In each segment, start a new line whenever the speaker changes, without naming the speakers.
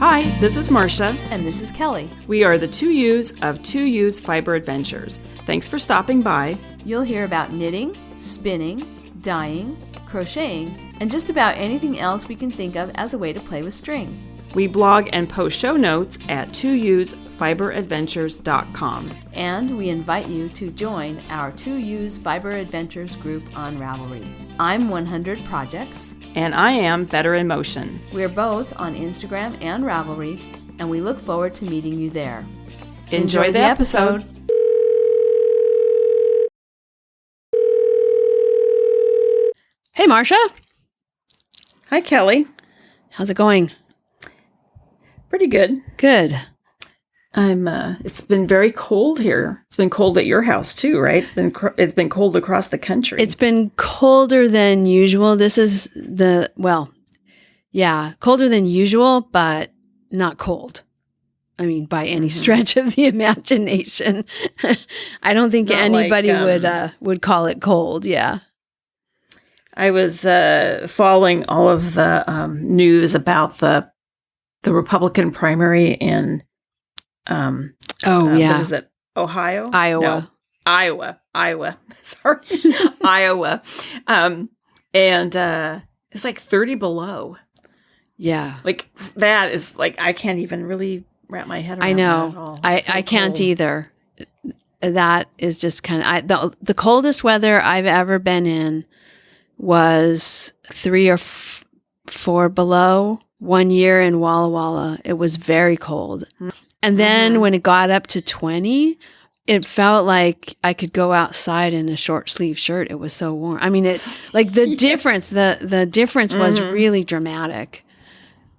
Hi, this is Marsha.
And this is Kelly.
We are the 2U's of 2U's Fiber Adventures. Thanks for stopping by.
You'll hear about knitting, spinning, dyeing, crocheting, and just about anything else we can think of as a way to play with string.
We blog and post show notes at 2usfiberadventures.com.
And we invite you to join our 2U's Fiber Adventures group on Ravelry. I'm 100 Projects.
And I am Better in Motion.
We're both on Instagram and Ravelry, and we look forward to meeting you there.
Enjoy the episode.
Hey, Marsha.
Hi, Kelly.
How's it going?
Pretty good.
Good.
It's been very cold here. It's been cold at your house too, right? It's been cold across the country.
It's been colder than usual. This is colder than usual, but not cold. I mean, by any stretch of the imagination. I don't think anybody would call it cold. Yeah.
I was following all of the news about the Republican primary in what is it? Ohio?
Iowa.
No. Iowa. Sorry. Iowa. And it's like 30 below.
Yeah.
Like that is like, I can't even really wrap my head around
I know.
that at all.
I can't either. That is just kind of, the coldest weather I've ever been in was 3 or 4 below. 1 year in Walla Walla. It was very cold. And then when it got up to 20, it felt like I could go outside in a short sleeve shirt. It was so warm. I mean, the difference, the difference was really dramatic.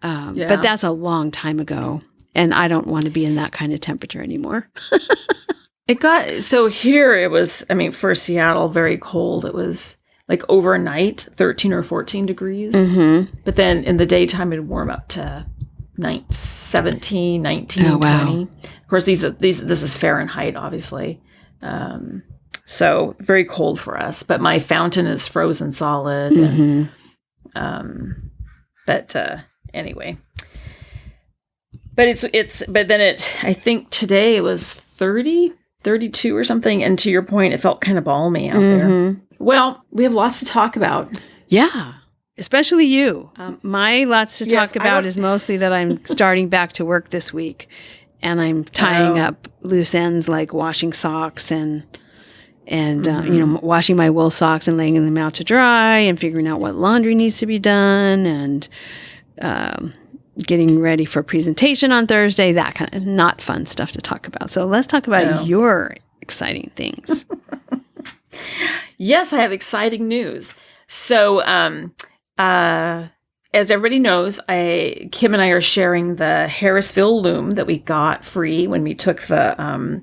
But that's a long time ago. And I don't want to be in that kind of temperature anymore.
So here it was, I mean, for Seattle, very cold. It was like overnight, 13 or 14 degrees. Mm-hmm. But then in the daytime, it'd warm up to 17, 19, 20. Of course, this is Fahrenheit, obviously. So very cold for us. But my fountain is frozen solid. Mm-hmm. Anyway. But I think today it was 30, 32 or something. And to your point, it felt kind of balmy out there. Well, we have lots to talk about.
Yeah. Especially you. My lots to talk about is mostly that I'm starting back to work this week, and I'm tying up loose ends like washing socks and washing my wool socks and laying them out to dry and figuring out what laundry needs to be done and getting ready for a presentation on Thursday, that kind of not fun stuff to talk about. So let's talk about your exciting things.
Yes, I have exciting news. So, as everybody knows, Kim and I are sharing the Harrisville loom that we got free when we took the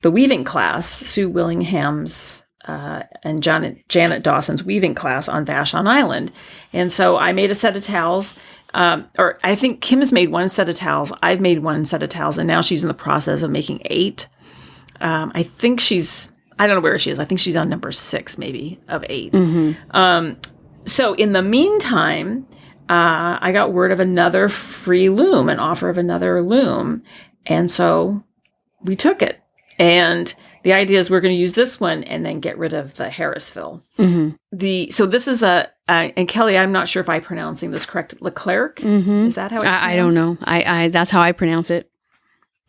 weaving class, Sue Willingham's and Janet Dawson's weaving class on Vashon Island. And so I made a set of towels, or I think Kim has made one set of towels. I've made one set of towels, and now she's in the process of making 8. I think I don't know where she is. I think she's on number 6, maybe, of 8. Mm-hmm. So in the meantime, I got word of another free loom, an offer of another loom. And so we took it. And the idea is we're going to use this one and then get rid of the Harrisville. Mm-hmm. So this is and Kelly, I'm not sure if I'm pronouncing this correct, Leclerc? Mm-hmm. Is that how it's pronounced?
I don't know. That's how I pronounce it.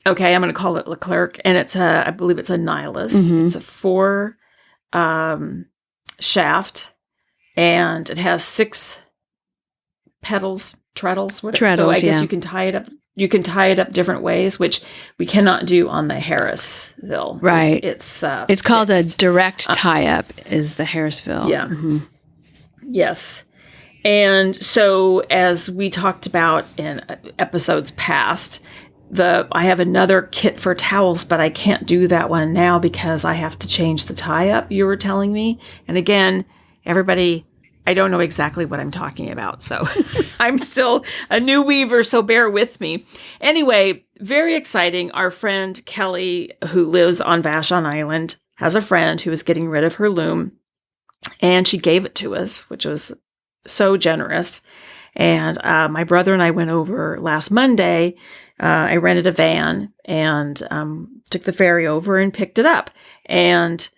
Okay, I'm going to call it Leclerc, and I believe it's a nihilus. Mm-hmm. It's a 4 shaft, and it has 6 treadles. So I guess you can tie it up. You can tie it up different ways, which we cannot do on the Harrisville.
Right.
It's
called a direct tie-up. Is the Harrisville?
Yeah. Mm-hmm. Yes. And so, as we talked about in episodes past, I have another kit for towels, but I can't do that one now because I have to change the tie-up, you were telling me. And again, everybody, I don't know exactly what I'm talking about. So I'm still a new weaver, so bear with me. Anyway, very exciting. Our friend Kelly, who lives on Vashon Island, has a friend who is getting rid of her loom, and she gave it to us, which was so generous. And my brother and I went over last Monday. I rented a van and took the ferry over and picked it up. And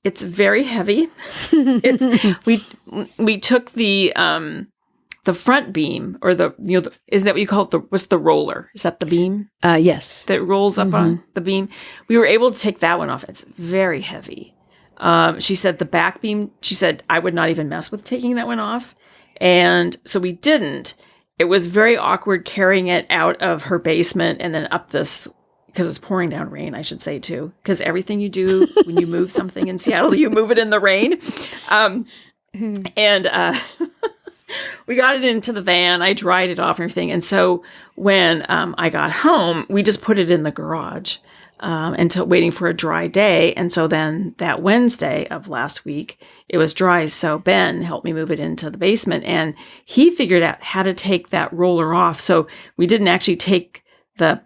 it's very heavy. We took the front beam, or is that what you call it? What's the roller? Is that the beam?
Yes.
That rolls up on the beam. We were able to take that one off. It's very heavy. She said the back beam, she said I would not even mess with taking that one off. And so we didn't. It was very awkward carrying it out of her basement and then up this, because it's pouring down rain, I should say too. Because everything you do when you move something in Seattle, you move it in the rain. We got it into the van. I dried it off and everything. And so when I got home, we just put it in the garage until waiting for a dry day. And so then that Wednesday of last week, it was dry. So Ben helped me move it into the basement, and he figured out how to take that roller off. So we didn't actually take the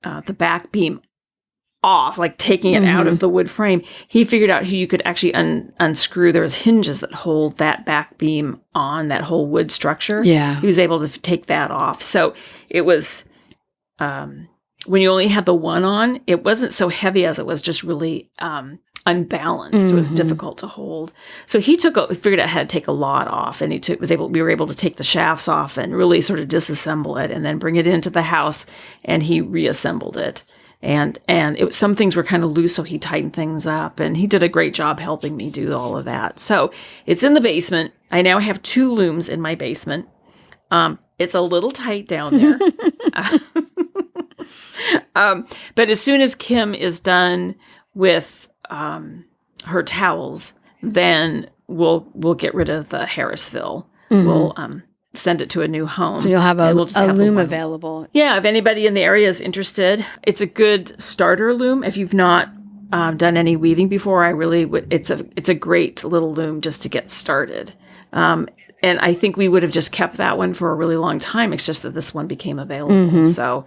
back beam off, like taking it out of the wood frame. He figured out how you could actually unscrew. There was hinges that hold that back beam on, that whole wood structure.
Yeah.
He was able to take that off. So it was, when you only had the one on, it wasn't so heavy as it was just really unbalanced. It was difficult to hold. So he figured out how to take a lot off, and we were able to take the shafts off and really sort of disassemble it and then bring it into the house, and he reassembled it. And some things were kind of loose, so he tightened things up, and he did a great job helping me do all of that. So it's in the basement. I now have 2 looms in my basement. It's a little tight down there. But as soon as Kim is done with her towels, then we'll get rid of the Harrisville. We'll send it to a new home.
So you'll have a loom available.
Yeah, if anybody in the area is interested. It's a good starter loom. If you've not done any weaving before, I really would. It's a great little loom just to get started. And I think we would have just kept that one for a really long time. It's just that this one became available. So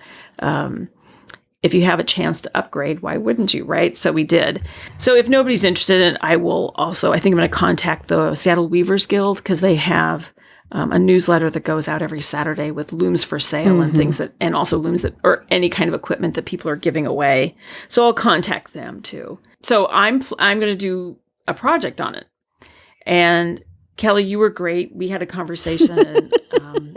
if you have a chance to upgrade, why wouldn't you, right? So we did. So if nobody's interested in it, I think I'm going to contact the Seattle Weavers Guild, because they have a newsletter that goes out every Saturday with looms for sale and things and also looms or any kind of equipment that people are giving away. So I'll contact them too. So I'm going to do a project on it. And Kelly, you were great. We had a conversation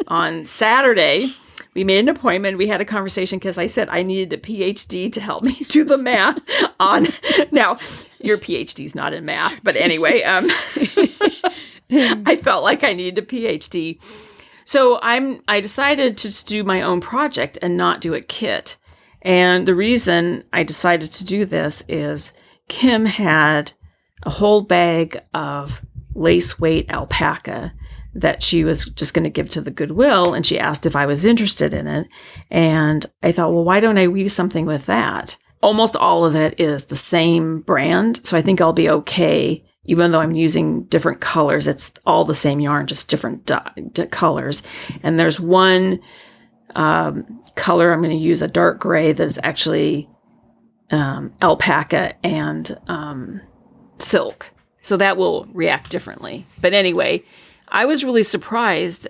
on Saturday. We made an appointment. We had a conversation because I said I needed a PhD to help me do the math on. Now, your PhD's not in math, but anyway, I felt like I needed a PhD. So I decided to do my own project and not do a kit. And the reason I decided to do this is Kim had a whole bag of lace weight alpaca that she was just going to give to the Goodwill, and she asked if I was interested in it. And I thought, well, why don't I weave something with that? Almost all of it is the same brand, so I think I'll be okay. Even though I'm using different colors, it's all the same yarn, just different colors. And there's one color I'm going to use, a dark gray, that's actually alpaca and silk. So that will react differently. But anyway, I was really surprised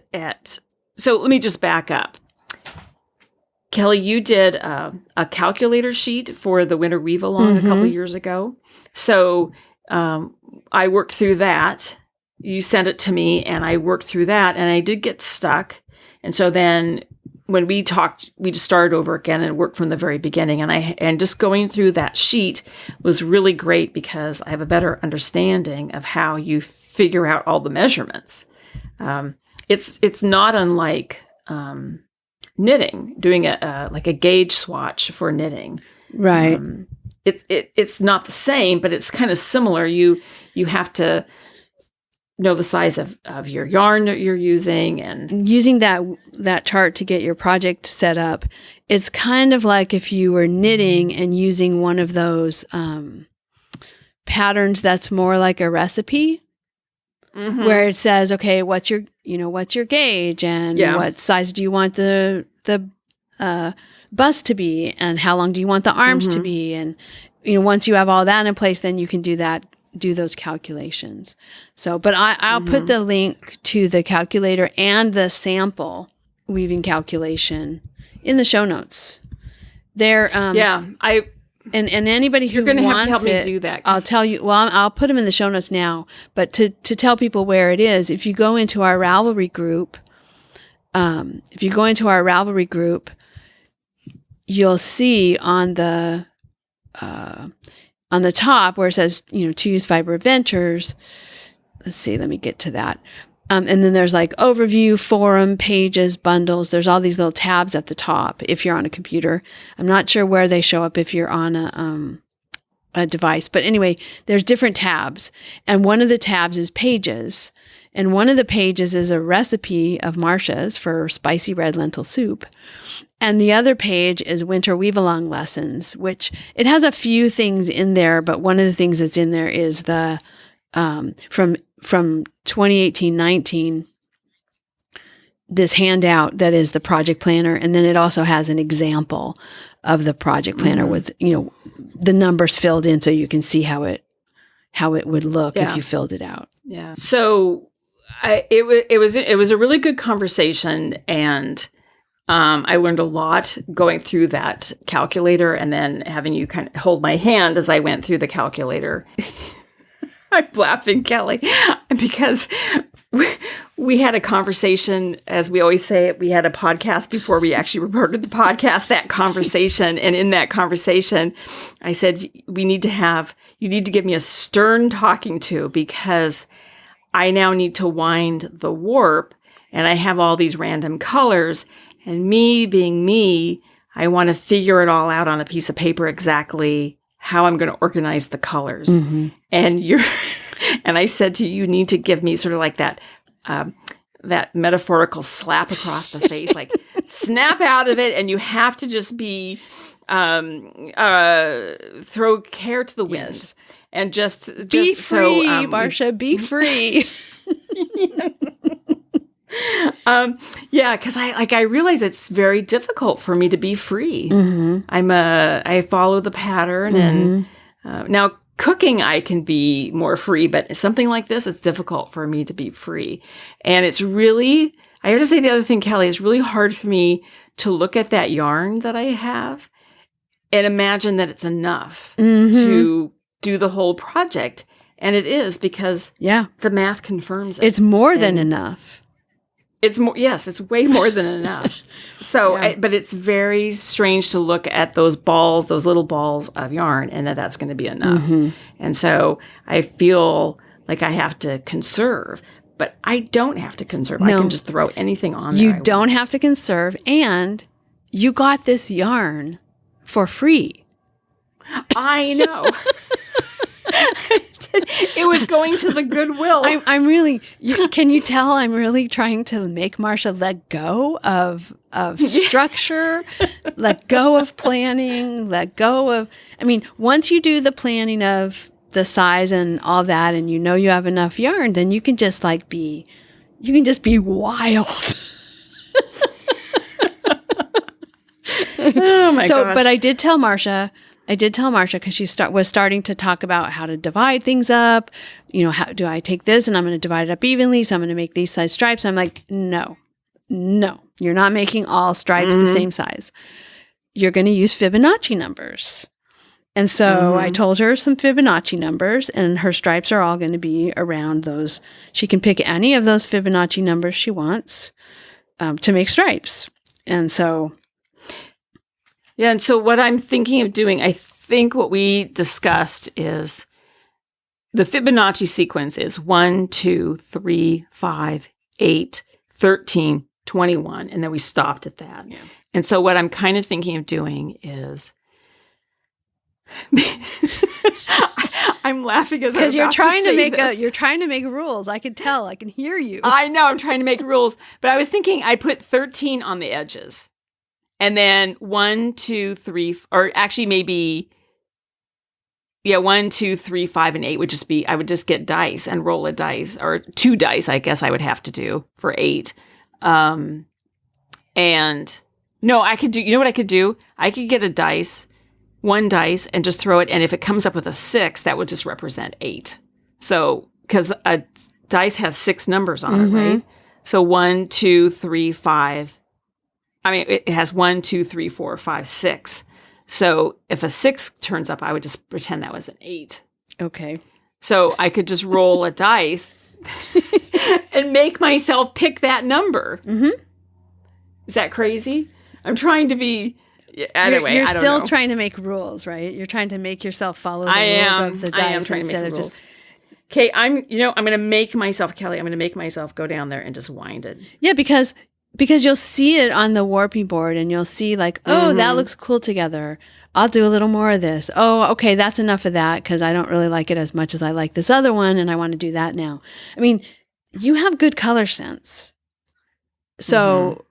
so let me just back up. Kelly, you did a calculator sheet for the Winter Weave Along a couple of years ago. So I worked through that. You sent it to me, and I worked through that, and I did get stuck. And so then when we talked, we just started over again and worked from the very beginning. And just going through that sheet was really great, because I have a better understanding of how you figure out all the measurements. It's not unlike knitting, doing like a gauge swatch for knitting.
Right.
It's not the same, but it's kind of similar. You have to know the size of your yarn that you're using, and
using that chart to get your project set up. It's kind of like if you were knitting and using one of those patterns that's more like a recipe, where it says, okay, what's your gauge, and what size do you want the bust to be, and how long do you want the arms to be, and once you have all that in place, then you can do that do those calculations. So, but I'll put the link to the calculator and the sample weaving calculation in the show notes. There, and anybody who
You're going to have to help
wants
me do that.
I'll tell you. Well, I'll put them in the show notes now. But to tell people where it is, if you go into our Ravelry group, you'll see on the top where it says, To Use Fiber Adventures. Let's see. Let me get to that. And then there's like overview, forum, pages, bundles. There's all these little tabs at the top if you're on a computer. I'm not sure where they show up if you're on a device. But anyway, there's different tabs. And one of the tabs is pages. And one of the pages is a recipe of Marsha's for spicy red lentil soup. And the other page is winter weave-along lessons, which it has a few things in there. But one of the things that's in there is the from 2018-19, this handout that is the project planner. And then it also has an example of the project planner with, the numbers filled in so you can see how it would look if you filled it out.
Yeah. So it was a really good conversation, and I learned a lot going through that calculator, and then having you kind of hold my hand as I went through the calculator. I'm laughing, Kelly, because we had a conversation, as we always say, we had a podcast before we actually recorded the podcast, that conversation. And in that conversation, I said, you need to give me a stern talking to, because I now need to wind the warp, and I have all these random colors, and me being me, I want to figure it all out on a piece of paper exactly how I'm going to organize the colors. Mm-hmm. And I said to you, you need to give me sort of like that metaphorical slap across the face, like snap out of it. And you have to just be, throw care to the wind.
Yes.
And just
be free, Marsha, be free.
Because I realize it's very difficult for me to be free.
Mm-hmm.
I follow the pattern, and now cooking I can be more free, but something like this, it's difficult for me to be free. And it's really, I have to say the other thing, Kelly, it's really hard for me to look at that yarn that I have and imagine that it's enough to do the whole project. And it is, because the math confirms it.
It's more than enough.
It's more, yes, it's way more than enough. So, but it's very strange to look at those little balls of yarn, and that's going to be enough. Mm-hmm. And so I feel like I have to conserve, but I don't have to conserve. No. I can just throw anything on there.
You don't have to conserve, and you got this yarn for free.
I know. It was going to the Goodwill.
I'm really. Can you tell I'm really trying to make Marsha let go of structure, let go of planning, let go of. I mean, once you do the planning of the size and all that, and you have enough yarn, then you can just be wild.
Oh my gosh!
But I did tell Marsha because she was starting to talk about how to divide things up. How do I take this and I'm going to divide it up evenly? So I'm going to make these size stripes. I'm like, no, you're not making all stripes the same size. You're going to use Fibonacci numbers. And so I told her some Fibonacci numbers, and her stripes are all going to be around those. She can pick any of those Fibonacci numbers she wants to make stripes. And so...
Yeah, and so what I'm thinking of doing, I think what we discussed is the Fibonacci sequence is 1, 2, 3, 5, 8, 13, 21, and then we stopped at that. Yeah. And so what I'm kind of thinking of doing is... I'm laughing because
you're trying to make rules. I can tell. I can hear you.
I know. I'm trying to make rules, but I was thinking I put 13 on the edges. And then 1, 2, 3, or actually maybe, 1, 2, 3, 5, and 8 would just be, I would just get dice and roll a dice, or 2 dice, I guess I would have to do for 8. And no, I could do, you know what I could do? I could get a dice one dice and just throw it. And if it comes up with a 6, that would just represent 8. So, because a dice has 6 numbers on it, right? So 1, 2, 3, 5. I mean, it has 1, 2, 3, 4, 5, 6. So if a 6 turns up, I would just pretend that was an 8.
Okay.
So I could just roll a dice and make myself pick that number. Is that crazy? I'm trying to be... Anyway,
you're
I don't
still
know.
trying to make rules, right? You're trying to make yourself follow the rules of the dice
I am trying
instead
to make
of
rules.
just...
Okay, I'm going to make myself, Kelly, I'm going to make myself go down there and just wind it.
Yeah, because you'll see it on the warping board and you'll see like, oh, that looks cool together. I'll do a little more of this. Oh, okay, that's enough of that because I don't really like it as much as I like this other one and I want to do that now. I mean, you have good color sense. So,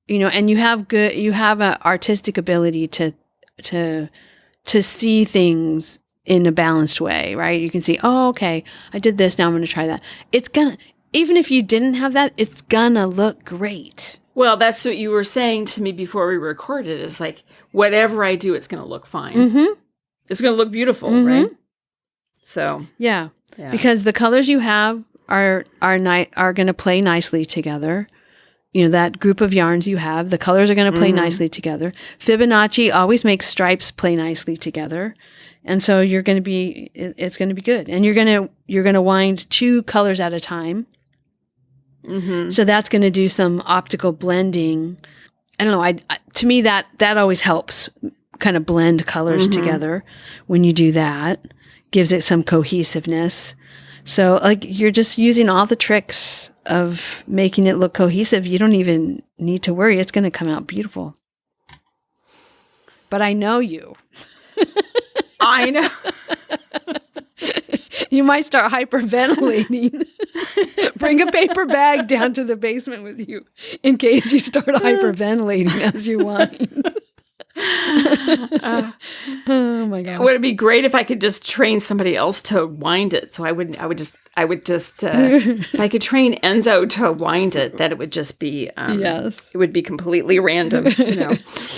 and you have an artistic ability to see things in a balanced way, right? You can see, oh, okay, I did this, now I'm going to try that. Even if you didn't have that, it's gonna look great.
Well, that's what you were saying to me before we recorded. Is like, whatever I do, it's going to look fine. It's going to look beautiful, right? So
yeah, because the colors you have are going to play nicely together. That group of yarns you have, the colors are going to play nicely together. Fibonacci always makes stripes play nicely together. And so it's going to be good. And you're going to wind 2 colors at a time. So that's going to do some optical blending. I don't know. To me, that always helps kind of blend colors together when you do that. Gives it some cohesiveness. So like you're just using all the tricks of making it look cohesive. You don't even need to worry. It's going to come out beautiful. But I know you.
I know.
You might start hyperventilating. Bring a paper bag down to the basement with you in case you start hyperventilating as you wind. Oh my God.
Would it be great if I could just train somebody else to wind it? So I would just if I could train Enzo to wind it, that it would just be,
yes,
it would be completely random,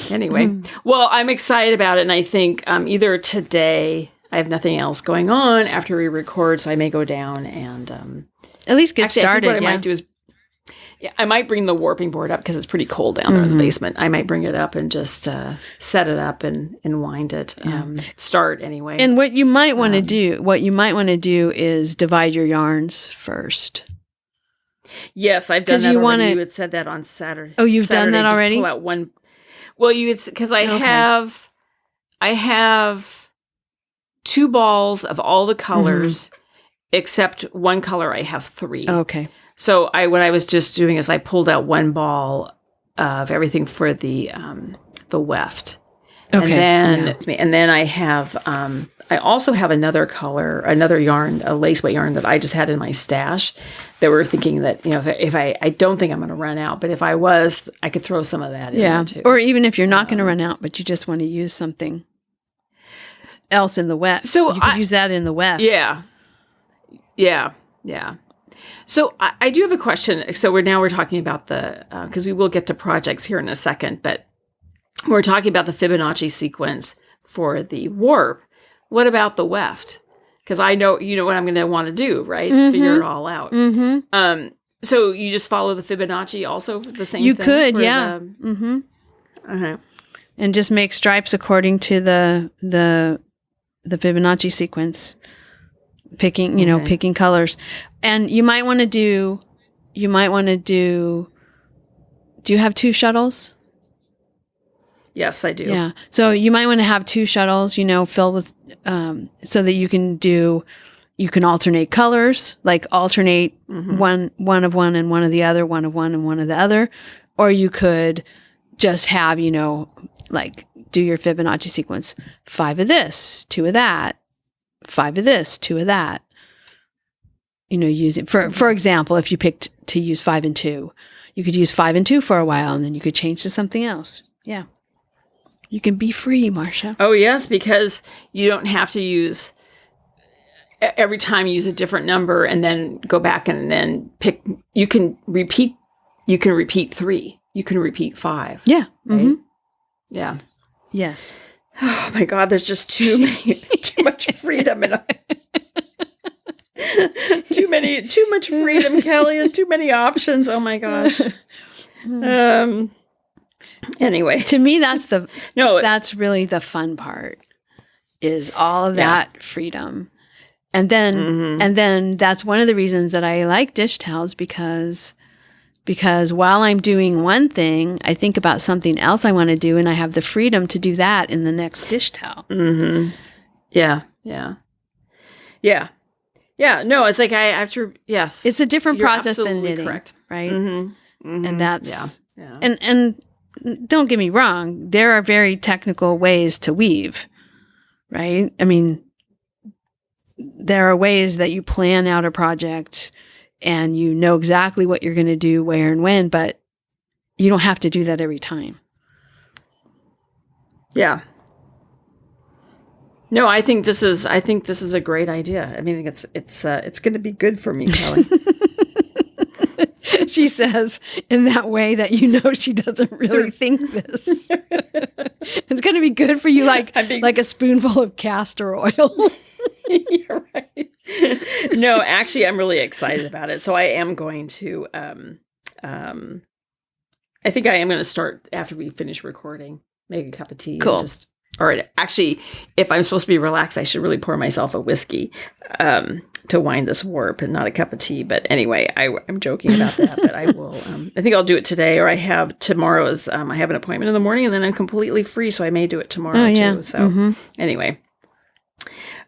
Anyway, well, I'm excited about it. And I think either today, I have nothing else going on after we record, so I may go down and
at least get started.
I think what I might do is, I might bring the warping board up because it's pretty cold down there in the basement. I might bring it up and just set it up and wind it. Start anyway.
And what you might want to do, is divide your yarns first.
Yes, I've done that already. You had said that on Saturday.
Oh, you've
Saturday,
done that already?
Just pull out one. Well, because I have 2 balls of all the colors, except one color. I have 3.
Okay.
So what I was just doing is I pulled out 1 ball of everything for the weft, and then I have I also have another yarn, a lace weight yarn that I just had in my stash. That we're thinking that if I don't think I'm going to run out, but if I was, I could throw some of that in there too.
Or even if you're not going to run out, but you just want to use something else in the weft, so you could use that in the weft.
Yeah. So I do have a question. So we're talking about because we will get to projects here in a second, but we're talking about the Fibonacci sequence for the warp. What about the weft? Because I know what I'm going to want to do, right? Figure it all out. So you just follow the Fibonacci also for the same thing?
You could, yeah. And just make stripes according to the Fibonacci sequence. Picking colors. And you might want to do you have 2 shuttles?
Yes, I do.
Yeah. So you might want to have 2 shuttles, filled with, so that you can alternate colors, like alternate one of one and one of the other, one of one and one of the other. Or you could just have, like do your Fibonacci sequence, 5 of this, 2 of that, 5 of this, 2 of that. Using for example, if you picked to use 5 and 2, you could use 5 and 2 for a while, and then you could change to something else. Yeah, you can be free, Marsha.
Oh yes, because you don't have to use every time you use a different number and then go back and then pick. You can repeat 3. You can repeat 5.
Yeah.
Right? Yeah.
Yes.
Oh my God, there's just too much freedom and too much freedom, Kelly, and too many options. Oh my gosh. Anyway,
to me, that's really the fun part, is all of that freedom. And then that's one of the reasons that I like dish towels, because while I'm doing one thing, I think about something else I want to do, and I have the freedom to do that in the next dish towel.
Mm-hmm. Yeah. No, it's like I have to. Yes,
it's a different process than knitting,
correct.
Right?
Mm-hmm. Mm-hmm.
And that's and don't get me wrong, there are very technical ways to weave, right? I mean, there are ways that you plan out a project and you know exactly what you're going to do, where and when, but you don't have to do that every time.
Yeah. No, I think this is a great idea. I mean, it's going to be good for me, Kelly.
She says in that way that she doesn't really think this. It's going to be good for you, like a spoonful of castor oil.
You're right. No, actually, I'm really excited about it. So I am going to. I think I am going to start after we finish recording. Make a cup of tea.
Cool.
Or actually, if I'm supposed to be relaxed, I should really pour myself a whiskey to wind this warp, and not a cup of tea. But anyway, I'm joking about that. But I will. I think I'll do it today, or I have tomorrow's. I have an appointment in the morning, and then I'm completely free, so I may do it tomorrow too. So anyway,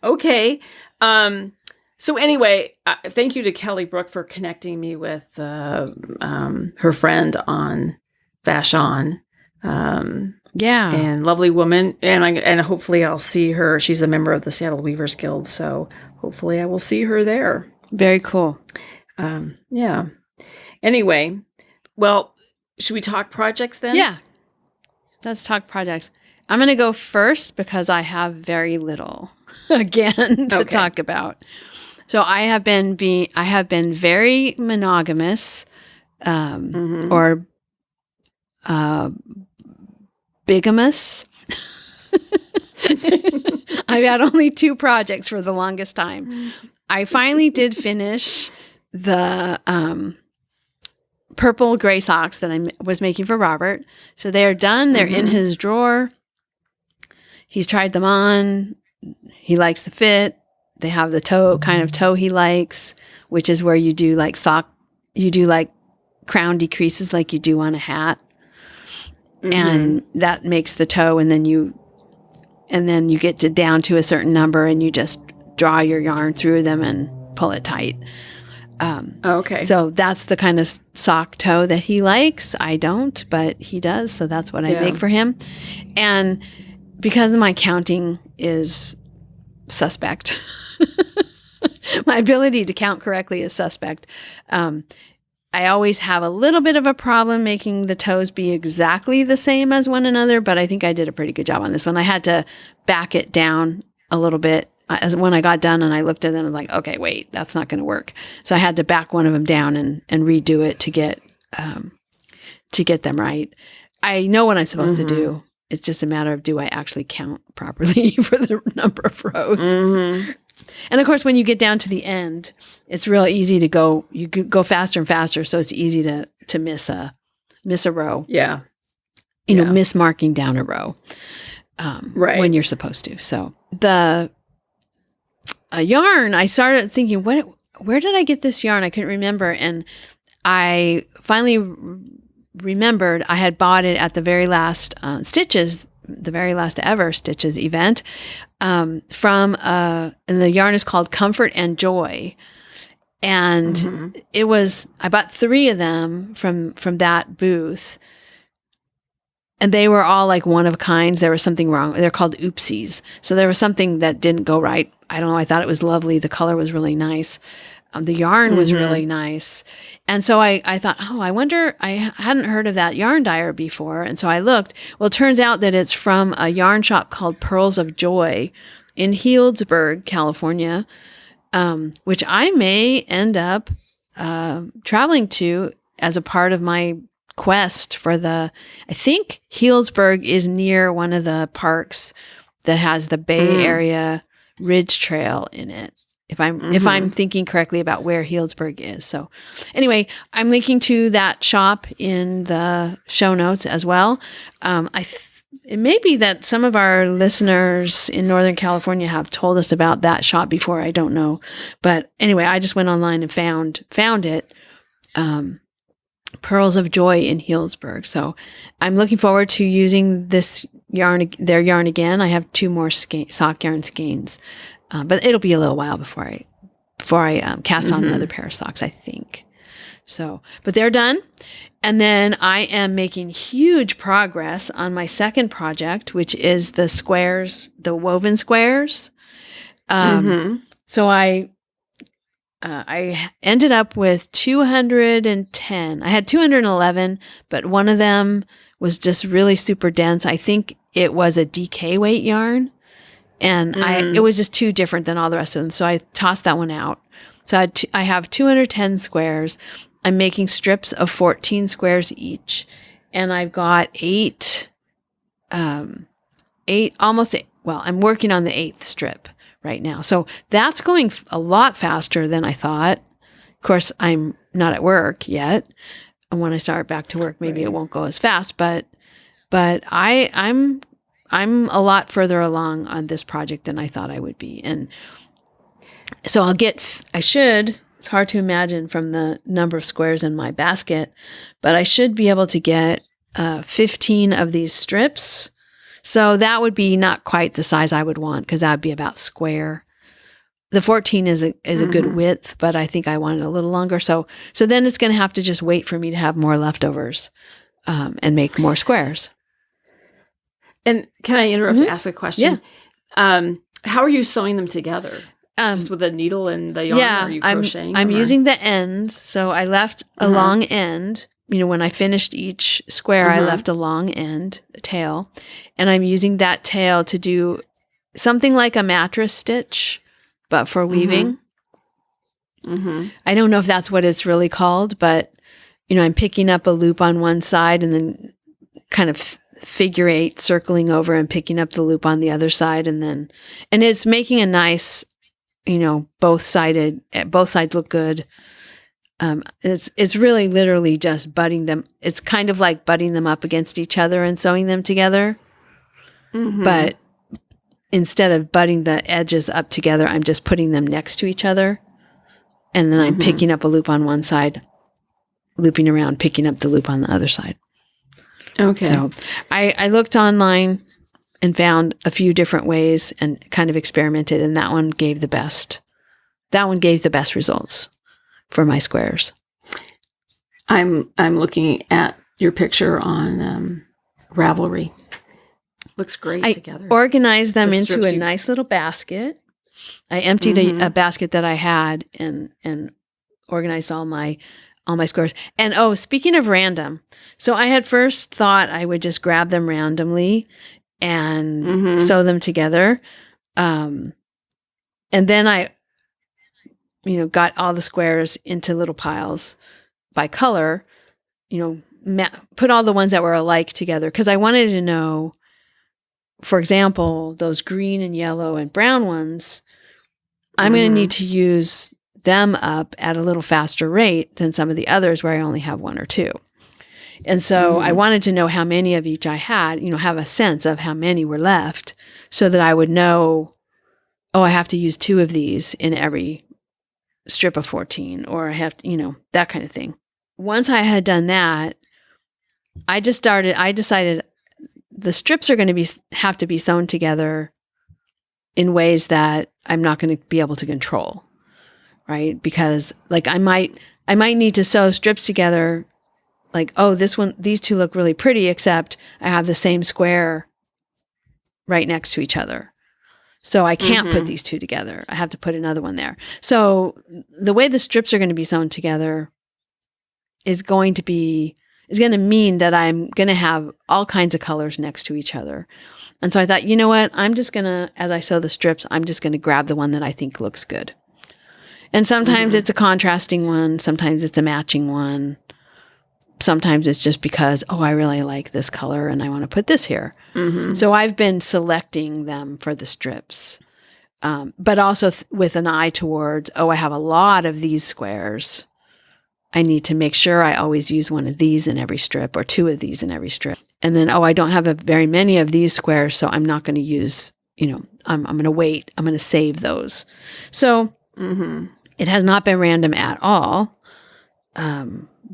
okay. So anyway, thank you to Kelly Brook for connecting me with her friend on Fashion. And lovely woman, and hopefully I'll see her. She's a member of the Seattle Weavers Guild, so hopefully I will see her there.
Very cool.
Yeah. Anyway, well, should we talk projects then?
Yeah. Let's talk projects. I'm going to go first because I have very little again to talk about. So I have been very monogamous, or bigamous. I've had only 2 projects for the longest time. I finally did finish the purple gray socks that I was making for Robert. So they're done. They're in his drawer. He's tried them on. He likes the fit. They have the kind of toe he likes, which is where you do like crown decreases like you do on a hat. And that makes the toe, and then you get down to a certain number, and you just draw your yarn through them and pull it tight.
Okay.
So that's the kind of sock toe that he likes. I don't, but he does. So that's what I make for him. And because my counting is suspect, my ability to count correctly is suspect. I always have a little bit of a problem making the toes be exactly the same as one another, but I think I did a pretty good job on this one. I had to back it down a little bit as when I got done, and I looked at them and was like, okay, wait, that's not going to work. So I had to back one of them down and redo it to get them right. I know what I'm supposed to do. It's just a matter of, do I actually count properly for the number of rows? And of course, when you get down to the end, it's real easy to go. You go faster and faster, so it's easy to miss a row.
Yeah,
miss marking down a row,
right,
when you're supposed to. So the yarn, I started thinking, where did I get this yarn? I couldn't remember, and I finally remembered I had bought it at the very last Stitches. The very last ever Stitches event, and the yarn is called Comfort and Joy. And I bought 3 of them from that booth, and they were all like one of a kind. There was something wrong. They're called oopsies. So there was something that didn't go right. I don't know. I thought it was lovely. The color was really nice. The yarn was really nice. And so I thought, I wonder, I hadn't heard of that yarn dyer before. And so I looked. Well, it turns out that it's from a yarn shop called Pearls of Joy in Healdsburg, California, which I may end up traveling to as a part of my quest for I think Healdsburg is near one of the parks that has the Bay Area Ridge Trail in it. If I'm thinking correctly about where Healdsburg is. So anyway, I'm linking to that shop in the show notes as well. It may be that some of our listeners in Northern California have told us about that shop before. I don't know. But anyway, I just went online and found it. Pearls of Joy in Healdsburg. So I'm looking forward to using their yarn again. I have 2 more sock yarn skeins. But it'll be a little while before I cast on another pair of socks, I think. So, but they're done. And then I am making huge progress on my second project, which is the squares, the woven squares. So I ended up with 210. I had 211, but one of them was just really super dense. I think it was a DK weight yarn. And it was just too different than all the rest of them. So I tossed that one out. So I have 210 squares. I'm making strips of 14 squares each. And I've got I'm working on the 8th strip right now. So that's going a lot faster than I thought. Of course, I'm not at work yet. And when I start back to work, maybe it won't go as fast, but I'm a lot further along on this project than I thought I would be. And so it's hard to imagine from the number of squares in my basket, but I should be able to get 15 of these strips. So that would be not quite the size I would want, because that would be about square. The 14 is a good width, but I think I want it a little longer. So then it's going to have to just wait for me to have more leftovers and make more squares.
And can I interrupt and ask a question?
Yeah.
How are you sewing them together? Just with a needle and the yarn?
Yeah,
Or are you crocheting?
I'm using the ends. So I left a long end. When I finished each square, I left a long end, a tail. And I'm using that tail to do something like a mattress stitch, but for weaving. I don't know if that's what it's really called, but, I'm picking up a loop on one side and then kind of figure 8 circling over and picking up the loop on the other side. And it's making a nice, both sides look good. It's really literally just butting them. It's kind of like butting them up against each other and sewing them together. But instead of butting the edges up together, I'm just putting them next to each other. And then I'm picking up a loop on one side, looping around, picking up the loop on the other side. Okay. So I looked online and found a few different ways and kind of experimented, and that one gave the best results for my squares.
I'm looking at your picture on Ravelry. Looks great together.
I organized them into a nice little basket. I emptied a basket that I had and organized all my squares. And speaking of random, so I had first thought I would just grab them randomly and sew them together. And then I got all the squares into little piles by color, put all the ones that were alike together, because I wanted to know, for example, those green and yellow and brown ones, I'm going to need to use them up at a little faster rate than some of the others where I only have 1 or 2. And so I wanted to know how many of each I had, have a sense of how many were left so that I would know, I have to use 2 of these in every strip of 14, or I have to, that kind of thing. Once I had done that, I decided the strips are going to have to be sewn together in ways that I'm not going to be able to control, right? Because I might need to sew strips together like, these 2 look really pretty, except I have the same square right next to each other. So I can't put these 2 together. I have to put another one there. So the way the strips are going to be sewn together is going to mean that I'm going to have all kinds of colors next to each other. And so I thought, you know what? I'm just going to, as I sew the strips, I'm just going to grab the one that I think looks good. And sometimes it's a contrasting one. Sometimes it's a matching one. sometimes it's just because, oh, I really like this color and I want to put this here. So I've been selecting them for the strips, but also with an eye towards, oh, I have a lot of these squares. I need to make sure I always use one of these in every strip or two of these in every strip. And then, oh, I don't have very many of these squares, so I'm not going to use, I'm going to wait. I'm going to save those. So it has not been random at all.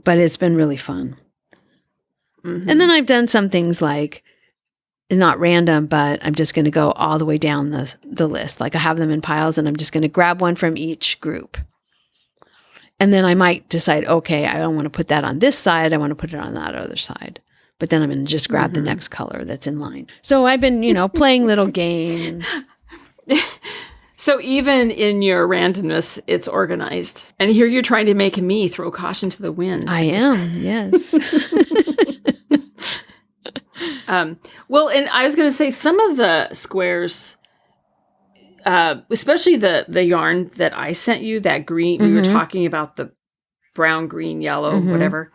But it's been really fun. And then I've done some things like, not random, but I'm just going to go all the way down the list. Like I have them in piles and I'm just going to grab one from each group. And then I might decide, okay, I don't want to put that on this side. I want to put it on that other side. But then I'm going to just grab the next color that's in line. So I've been, playing little games.
So even in your randomness, it's organized. And here you're trying to make me throw caution to the wind.
I am, yes.
Well, and I was going to say some of the squares, especially the yarn that I sent you, that green, we were talking about the brown, green, yellow, whatever.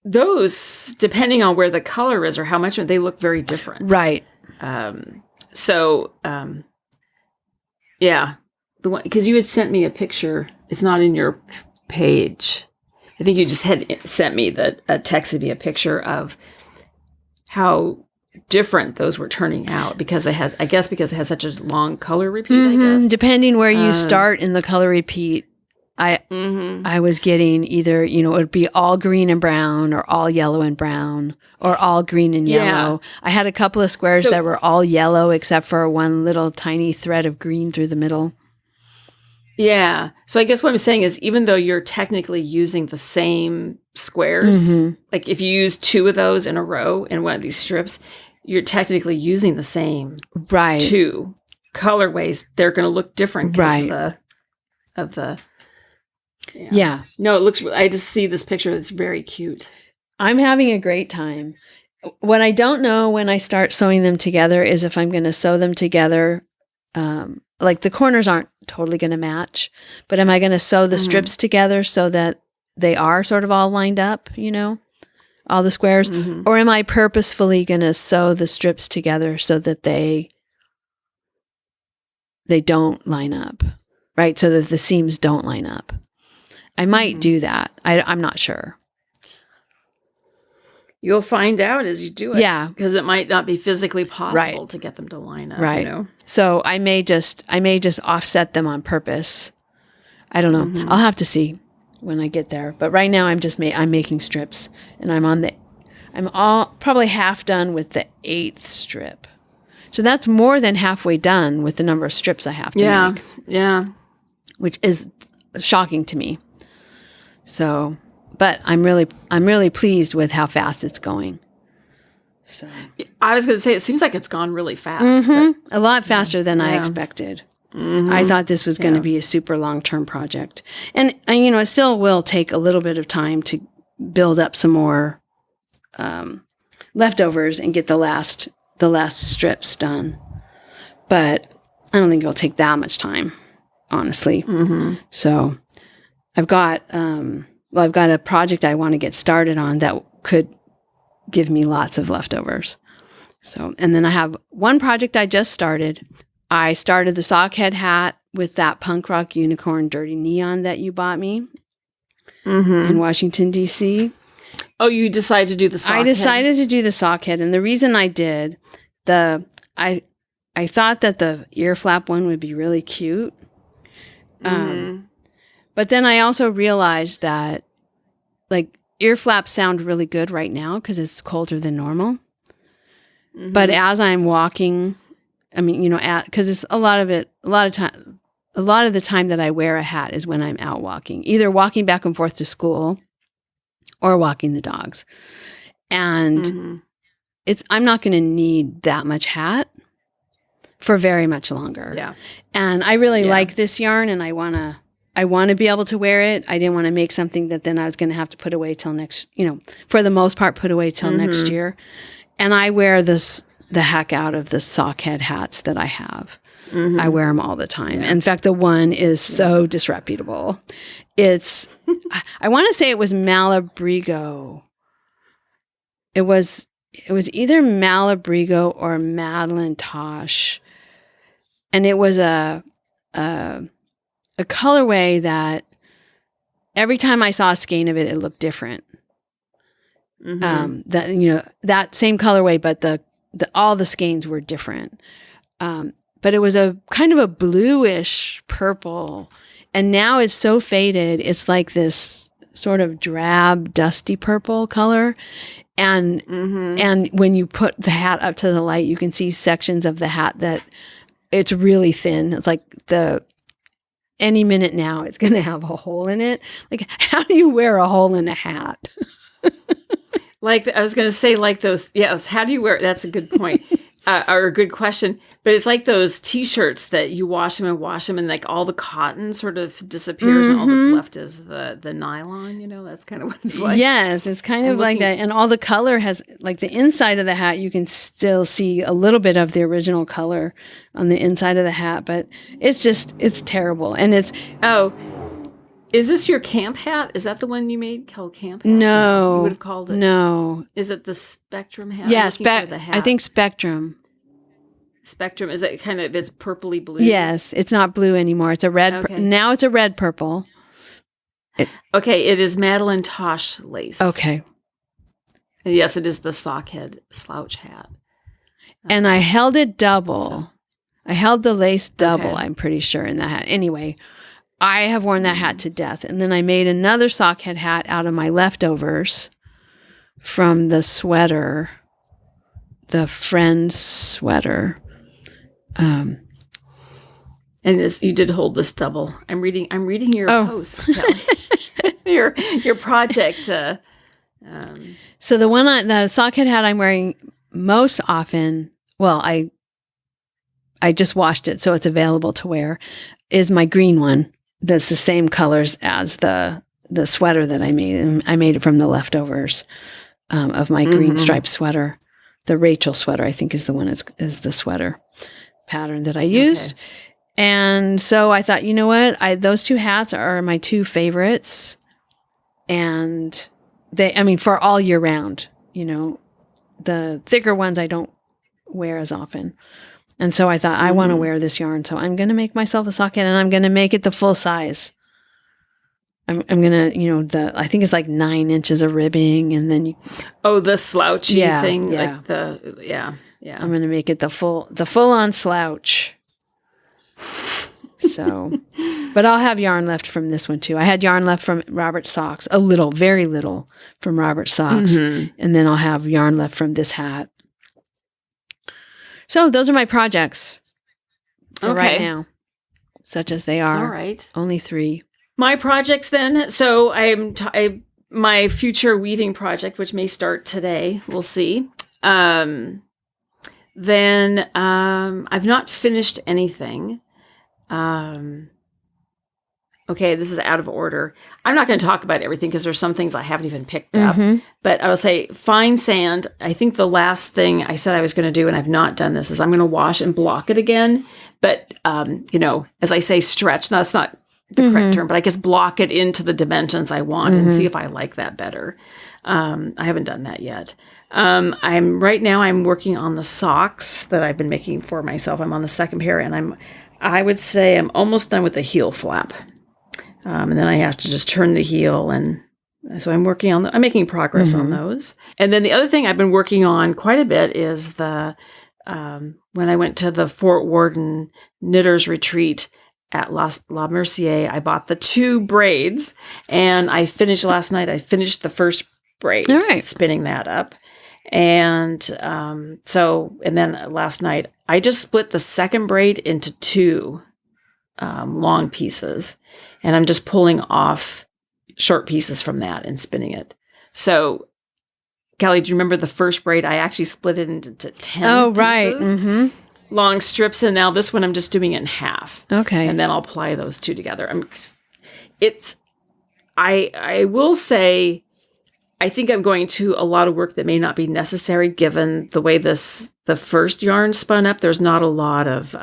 Those, depending on where the color is or how much, they look very different.
Right.
Yeah, the one, because you had sent me a picture. It's not in your page. I think you just had sent me texted me a picture of how different those were turning out because it had such a long color repeat. I guess
depending where you start in the color repeat, I was getting either it would be all green and brown or all yellow and brown or all green and yellow. I had a couple of squares that were all yellow except for one little tiny thread of green through the middle.
Yeah. So I guess what I'm saying is even though you're technically using the same squares, like if you use two of those in a row in one of these strips, you're technically using the same two colorways. They're going to look different because of the
Yeah.
No, it looks, I just see this picture. It's very cute.
I'm having a great time. What I don't know when I start sewing them together is if I'm going to sew them together. Like the corners aren't totally going to match, but am I going to sew the strips together so that they are sort of all lined up, all the squares? Or am I purposefully going to sew the strips together so that they don't line up, right? So that the seams don't line up. I might do that. I'm not sure.
You'll find out as you do it.
Yeah.
Because it might not be physically possible to get them to line up.
Right. So I may just offset them on purpose. I don't know. I'll have to see when I get there. But right now I'm making strips and I'm probably half done with the 8th strip. So that's more than halfway done with the number of strips I have to make.
Yeah.
Which is shocking to me. So, but I'm really pleased with how fast it's going. So
I was going to say, it seems like it's gone really fast. But,
a lot faster than I expected. I thought this was going to be a super long-term project. And it still will take a little bit of time to build up some more leftovers and get the last strips done. But I don't think it'll take that much time, honestly. So I've got a project I want to get started on that could give me lots of leftovers. So, and then I have one project I just started. I started the sockhead hat with that punk rock unicorn dirty neon that you bought me in Washington, D.C.
Oh, you decided to do the sockhead?
I decided to do the sockhead. And the reason I did, I thought that the ear flap one would be really cute. But then I also realized that like ear flaps sound really good right now because it's colder than normal. But as I'm walking, because it's a lot of the time that I wear a hat is when I'm out walking, either walking back and forth to school or walking the dogs. And I'm not going to need that much hat for very much longer. Yeah. And I really like this yarn and I want to be able to wear it. I didn't want to make something that then I was going to have to put away till next, for the most part, put away till next year. And I wear the heck out of the sockhead hats that I have. I wear them all the time. In fact, the one is so disreputable. It's, I want to say it was Malabrigo it was either Malabrigo or Madeline Tosh. And it was a colorway that every time I saw a skein of it, it looked different. That same colorway, but the all the skeins were different. But it was a kind of a bluish purple, and now it's so faded. It's like this sort of drab, dusty purple color. And when you put the hat up to the light, you can see sections of the hat that it's really thin. It's like any minute now it's going to have a hole in it. Like, how do you wear a hole in a hat?
Like, I was going to say, like those, yes, how do you wear, that's a good point, or a good question, but it's like those T-shirts that you wash them and like all the cotton sort of disappears and all that's left is the nylon, that's kind of what it's like.
Yes, it's kind of like that. And all the color has, like the inside of the hat, you can still see a little bit of the original color on the inside of the hat, but it's terrible. And it's...
Oh, is this your camp hat? Is that the one you made called camp hat?
No.
You would have called it.
No.
Is it the Spectrum hat?
Yeah, I think Spectrum.
Spectrum, is it kind of, it's purpley blue?
Yes, it's not blue anymore. It's a red.
Okay.
Now it's a red purple.
Okay, it is Madeline Tosh lace.
Okay.
And yes, it is the sockhead slouch hat.
And I held it double. I held the lace double,
Okay.
I'm pretty sure, in that hat. Anyway, I have worn that hat to death. And then I made another sockhead hat out of my leftovers from the sweater, the friend's sweater.
And you did hold this double. I'm reading your posts, Kelly. your project.
So the sockhead hat I'm wearing most often, well, I just washed it, so it's available to wear, is my green one. That's the same colors as the sweater that I made. And I made it from the leftovers of my green striped sweater. The Rachel sweater, I think, is the one is the sweater pattern that I used. Okay. And so I thought, you know what? Those two hats are my two favorites. And for all year round, the thicker ones I don't wear as often. And so I thought, I want to wear this yarn. So I'm going to make myself a socket, and I'm going to make it the full size. I'm going to, I think it's like 9 inches of ribbing, and then
the slouchy thing.
Yeah.
Yeah.
I'm going to make it the full on slouch. So, but I'll have yarn left from this one too. I had yarn left from Robert's socks, a little, very little from Robert's socks. And then I'll have yarn left from this hat. So those are my projects for right now, such as they are.
All right.
Only 3.
My projects then. So my future weaving project, which may start today, we'll see. Then I've not finished anything. Okay, this is out of order. I'm not going to talk about everything because there's some things I haven't even picked up. But I will say fine sand. I think the last thing I said I was going to do, and I've not done this, is I'm going to wash and block it again. But, as I say, stretch. That's not the correct term, but I guess block it into the dimensions I want and see if I like that better. I haven't done that yet. I'm working on the socks that I've been making for myself. I'm on the second pair, and I would say I'm almost done with the heel flap. And then I have to just turn the heel, and so I'm making progress on those. And then the other thing I've been working on quite a bit is when I went to the Fort Worden Knitters Retreat at La Mercier, I bought the 2 braids, and I finished last night. I finished the first braid, spinning that up. And and then last night, I just split the second braid into 2 long pieces, and I'm just pulling off short pieces from that and spinning it. So, Kelly, do you remember the first braid? I actually split it into 10 pieces, long strips, and now this one I'm just doing it in half. Okay, and then I'll apply those 2 together. I will say, I think I'm going to a lot of work that may not be necessary given the way the first yarn spun up. There's not a lot of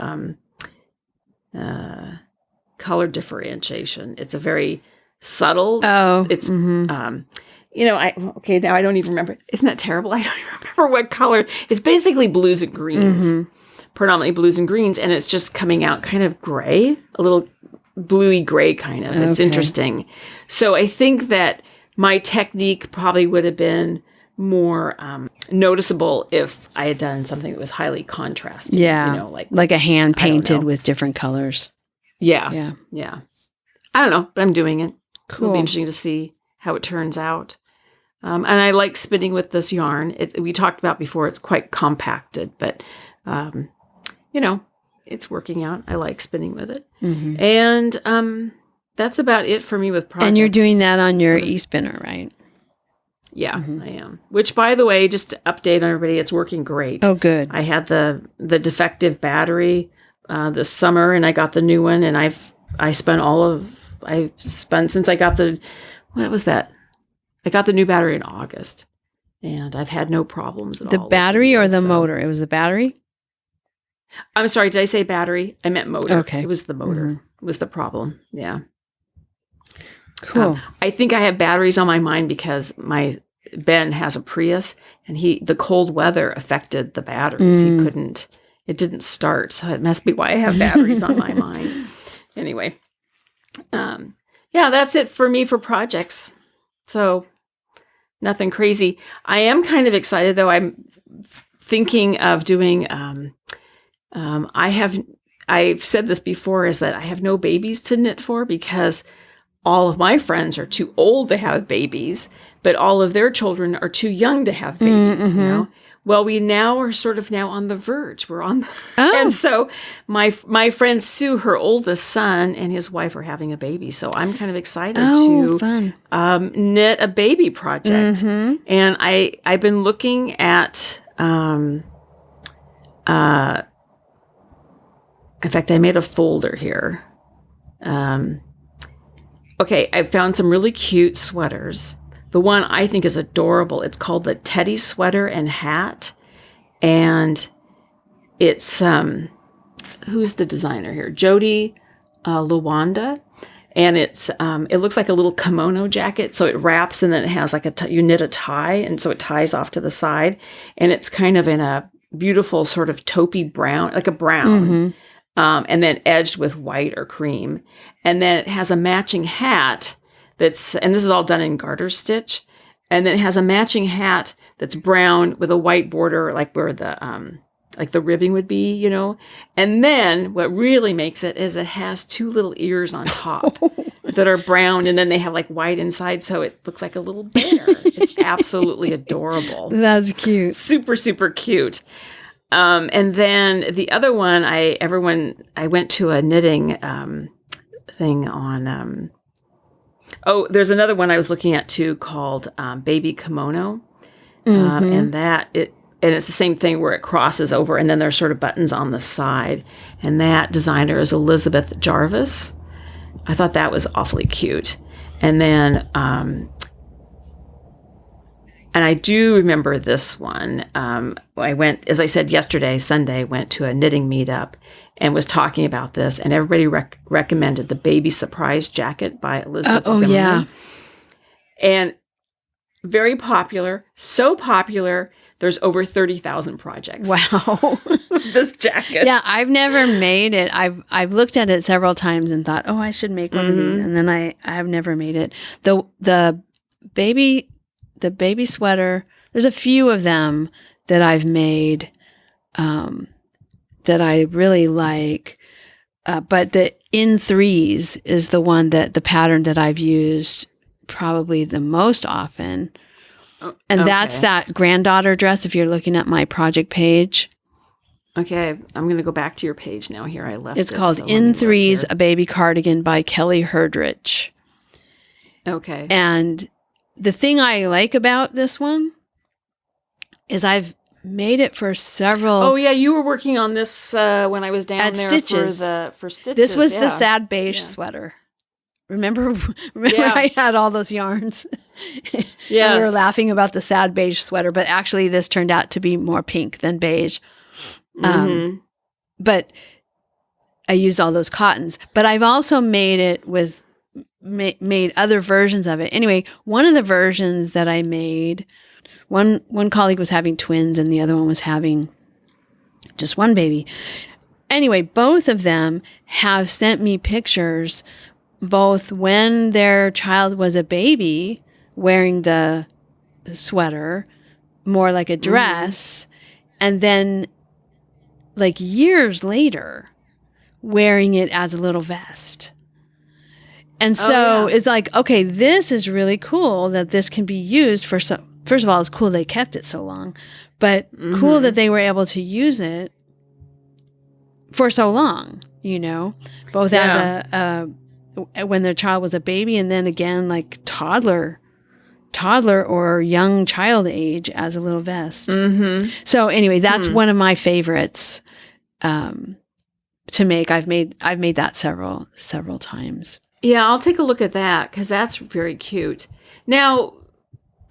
color differentiation. It's a very subtle. now I don't even remember. Isn't that terrible? I don't even remember what color. It's basically blues and greens, predominantly blues and greens, and it's just coming out kind of gray, a little bluey gray kind of. It's interesting. So I think that my technique probably would have been more noticeable if I had done something that was highly contrasted.
Yeah, like a hand painted with different colors.
Yeah. I don't know, but I'm doing it.
Cool.
It'll be interesting to see how it turns out. And I like spinning with this yarn. We talked about before, it's quite compacted, but, it's working out. I like spinning with it. Mm-hmm. And that's about it for me with projects.
And you're doing that on your e-spinner, right?
Yeah, I am. Which, by the way, just to update on everybody, it's working great.
Oh, good.
I had the defective battery this summer, and I got the new one, and I spun since I got what was that? I got the new battery in August, and I've had no problems at all.
The battery or the motor? It was the battery?
I'm sorry, did I say battery? I meant motor.
Okay.
It was the motor. It was the problem. Yeah.
Cool.
I think I have batteries on my mind because Ben has a Prius, and the cold weather affected the batteries. It didn't start, so it must be why I have batteries on my mind. Anyway, that's it for me for projects. So nothing crazy. I am kind of excited though. I'm thinking of doing, I've said this before, is that I have no babies to knit for because all of my friends are too old to have babies, but all of their children are too young to have babies, Well, we now are sort of now on the verge. We're on, and so my friend Sue, her oldest son and his wife are having a baby. So I'm kind of excited to knit a baby project. And I've been looking at, in fact, I made a folder here. Okay, I found some really cute sweaters. The one I think is adorable, it's called the Teddy Sweater and Hat. And it's, who's the designer here? Jody Luwanda. And it looks like a little kimono jacket. So it wraps and then it has like you knit a tie. And so it ties off to the side. And it's kind of in a beautiful sort of taupey brown, like a brown. And then edged with white or cream. And then it has a matching hat and this is all done in garter stitch. And then it has a matching hat that's brown with a white border, like where the ribbing would be, And then what really makes it is it has two little ears on top that are brown. And then they have like white inside. So it looks like a little bear. It's absolutely adorable.
That's cute.
Super, super cute. And then the other one, I went to a knitting thing on. There's another one I was looking at too called Baby Kimono, and it's the same thing where it crosses over, and then there's sort of buttons on the side. And that designer is Elizabeth Jarvis. I thought that was awfully cute. And then. And I do remember this one. I went, as I said yesterday, Sunday, went to a knitting meetup and was talking about this. And everybody recommended the Baby Surprise Jacket by Elizabeth Zimmerman.
Yeah.
And very popular. So popular, there's over 30,000 projects.
Wow.
This jacket.
Yeah, I've never made it. I've looked at it several times and thought, I should make one of these. And then I have never made it. The baby sweater, there's a few of them that I've made that I really like. But the in threes is the one the pattern that I've used probably the most often. And that's that granddaughter dress if you're looking at my project page.
Okay, I'm going to go back to your page now here. I left
It's called In Threes, a Baby Cardigan by Kelly Herdrich.
Okay.
And the thing I like about this one is I've made it for several.
Oh yeah, you were working on this when I was down
at
there
Stitches.
for Stitches.
This was the sad beige sweater. Remember I had all those yarns.
Yeah,
we were laughing about the sad beige sweater, but actually this turned out to be more pink than beige. But I used all those cottons. But I've also made it with made other versions of it. Anyway, one of the versions that I made, one colleague was having twins and the other one was having just one baby. Anyway, both of them have sent me pictures, both when their child was a baby wearing the sweater, more like a dress, and then like years later wearing it as a little vest. And so it's like, okay, this is really cool that this can be used for some. First of all, it's cool they kept it so long, but cool that they were able to use it for so long, both as when their child was a baby and then again, like toddler or young child age as a little vest. So anyway, that's one of my favorites to make. I've made that several times.
Yeah, I'll take a look at that because that's very cute. Now,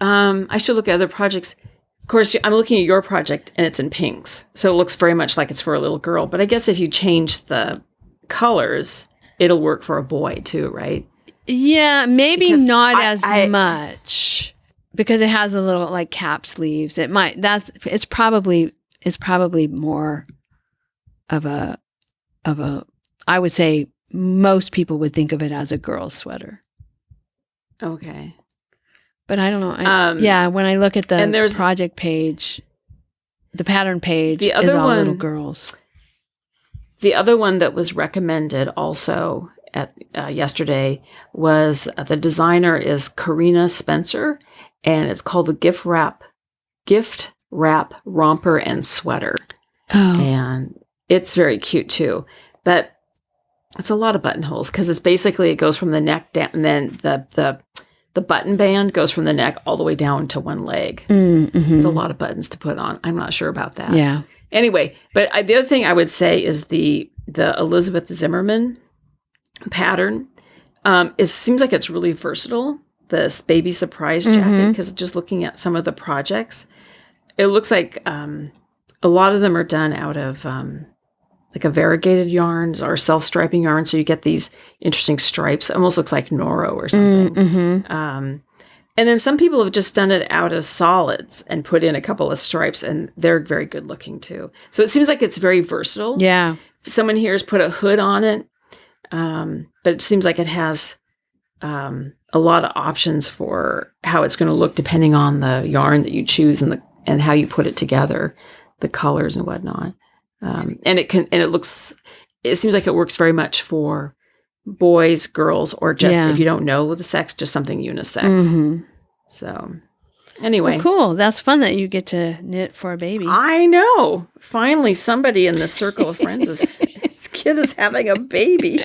I should look at other projects. Of course, I'm looking at your project and it's in pinks. So it looks very much like it's for a little girl. But I guess if you change the colors, it'll work for a boy too, right? Yeah, maybe because not as much because it has a little like cap sleeves. It's probably more of a I would say most people would think of it as a girl's sweater. Okay. But I don't know. When I look at the project page, the pattern page is all little girls. The other one that was recommended also at yesterday was the designer is Karina Spencer, and it's called the Gift Wrap Romper and Sweater. Oh. And it's very cute too. But it's a lot of buttonholes because it goes from the neck down, and then the button band goes from the neck all the way down to one leg. It's a lot of buttons to put on. I'm not sure about that. Yeah. Anyway, but the other thing I would say is the Elizabeth Zimmerman pattern. It seems like it's really versatile. This baby surprise jacket, because just looking at some of the projects, it looks like a lot of them are done out of like a variegated yarn or self-striping yarn. So you get these interesting stripes. It almost looks like Noro or something. And then some people have just done it out of solids and put in a couple of stripes, and they're very good looking too. So it seems like it's very versatile. Yeah. Someone here has put a hood on it, but it seems like it has a lot of options for how it's going to look depending on the yarn that you choose and how you put it together, the colors and whatnot. It seems like it works very much for boys, girls, or just if you don't know the sex, just something unisex. So anyway. Well, cool. That's fun that you get to knit for a baby. I know. Finally, somebody in the circle of friends this kid is having a baby.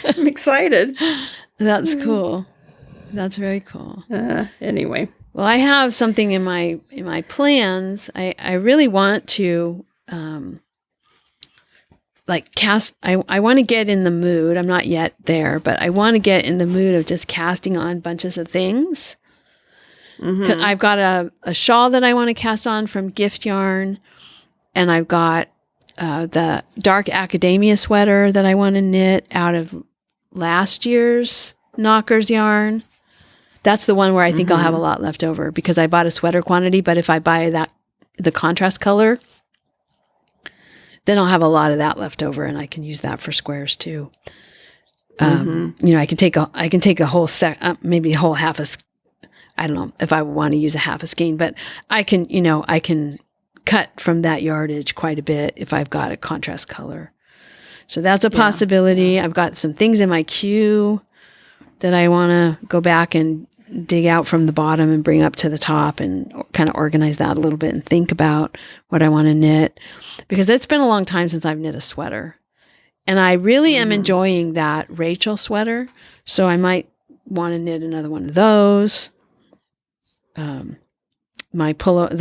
I'm excited. That's cool. That's very cool. Anyway. Well, I have something in my plans. I really want to I want to get in the mood. I'm not yet there, but I want to get in the mood of just casting on bunches of things. 'Cause I've got a shawl that I want to cast on from Gift Yarn, and I've got the dark academia sweater that I want to knit out of last year's Knockers yarn. That's the one where I think I'll have a lot left over because I bought a sweater quantity, but if I buy the contrast color, then I'll have a lot of that left over, and I can use that for squares too. I can take a whole maybe a whole half a. I don't know if I want to use a half a skein, but I can cut from that yardage quite a bit if I've got a contrast color. So that's a possibility. I've got some things in my queue that I want to go back and dig out from the bottom and bring up to the top and kind of organize that a little bit and think about what I want to knit, because it's been a long time since I've knit a sweater, and I really am enjoying that Rachel sweater. So I might want to knit another one of those. The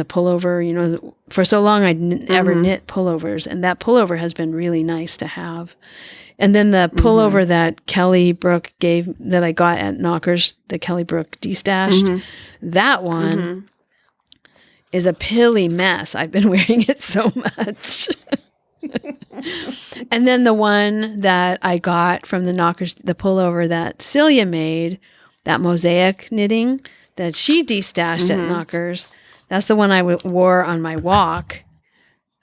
pullover, for so long I never knit pullovers, and that pullover has been really nice to have. And then the pullover that Kelly Brook gave, that I got at Knockers, the Kelly Brook destashed, that one is a pilly mess. I've been wearing it so much.
And then the one that I got from the Knockers, the pullover that Celia made, that mosaic knitting that she destashed at Knockers, that's the one I wore on my walk,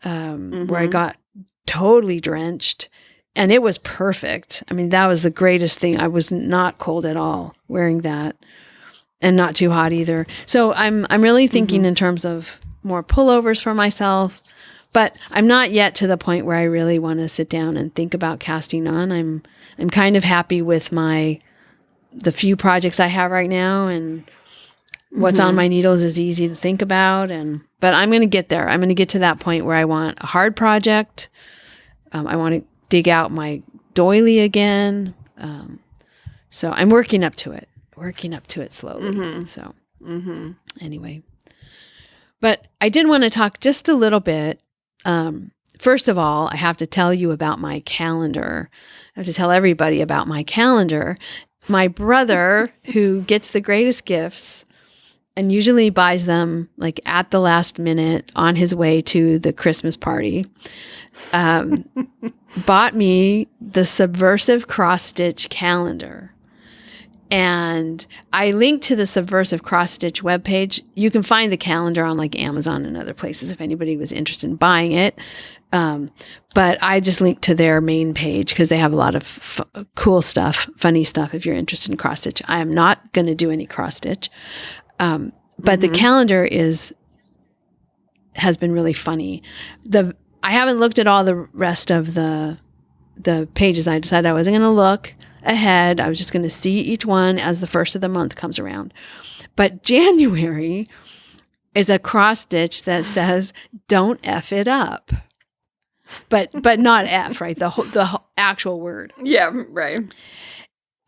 where I got totally drenched. And it was perfect. I mean, that was the greatest thing. I was not cold at all wearing that, and not too hot either. So I'm really thinking in terms of more pullovers for myself, but I'm not yet to the point where I really want to sit down and think about casting on. I'm kind of happy with the few projects I have right now, and what's on my needles is easy to think about. But I'm going to get there. I'm going to get to that point where I want a hard project. I want to dig out my doily again. So I'm working up to it slowly. So anyway, but I did want to talk just a little bit. First of all, I have to tell you about my calendar. I have to tell everybody about my calendar. My brother, who gets the greatest gifts and usually buys them like at the last minute on his way to the Christmas party, bought me the Subversive Cross Stitch calendar. And I linked to the Subversive Cross Stitch webpage. You can find the calendar on like Amazon and other places if anybody was interested in buying it. But I just linked to their main page because they have a lot of cool stuff, funny stuff if you're interested in cross stitch. I am not going to do any cross stitch. But the calendar has been really funny. I haven't looked at all the rest of the pages. I decided I wasn't going to look ahead. I was just going to see each one as the first of the month comes around. But January is a cross stitch that says, "Don't F it up." But not F, right? The actual word.
Yeah, right.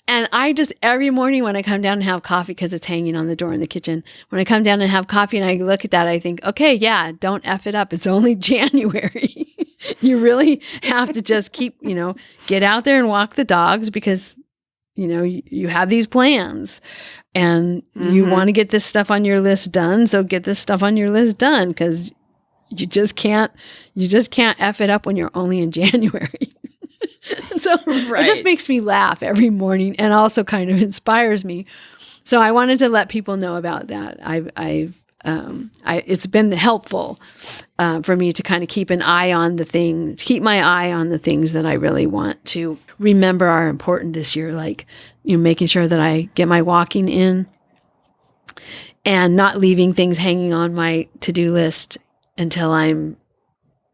And I just, every morning when I come down and have coffee, because it's hanging on the door in the kitchen, when I come down and have coffee and I look at that, I think, okay, yeah, don't F it up. It's only January. You really have to just keep, get out there and walk the dogs because, you have these plans and you want to get this stuff on your list done. So get this stuff on your list done because you just can't F it up when you're only in January. So It just makes me laugh every morning and also kind of inspires me. So I wanted to let people know about that. It's been helpful for me to kind of keep my eye on the things that I really want to remember are important this year, like making sure that I get my walking in and not leaving things hanging on my to-do list until I'm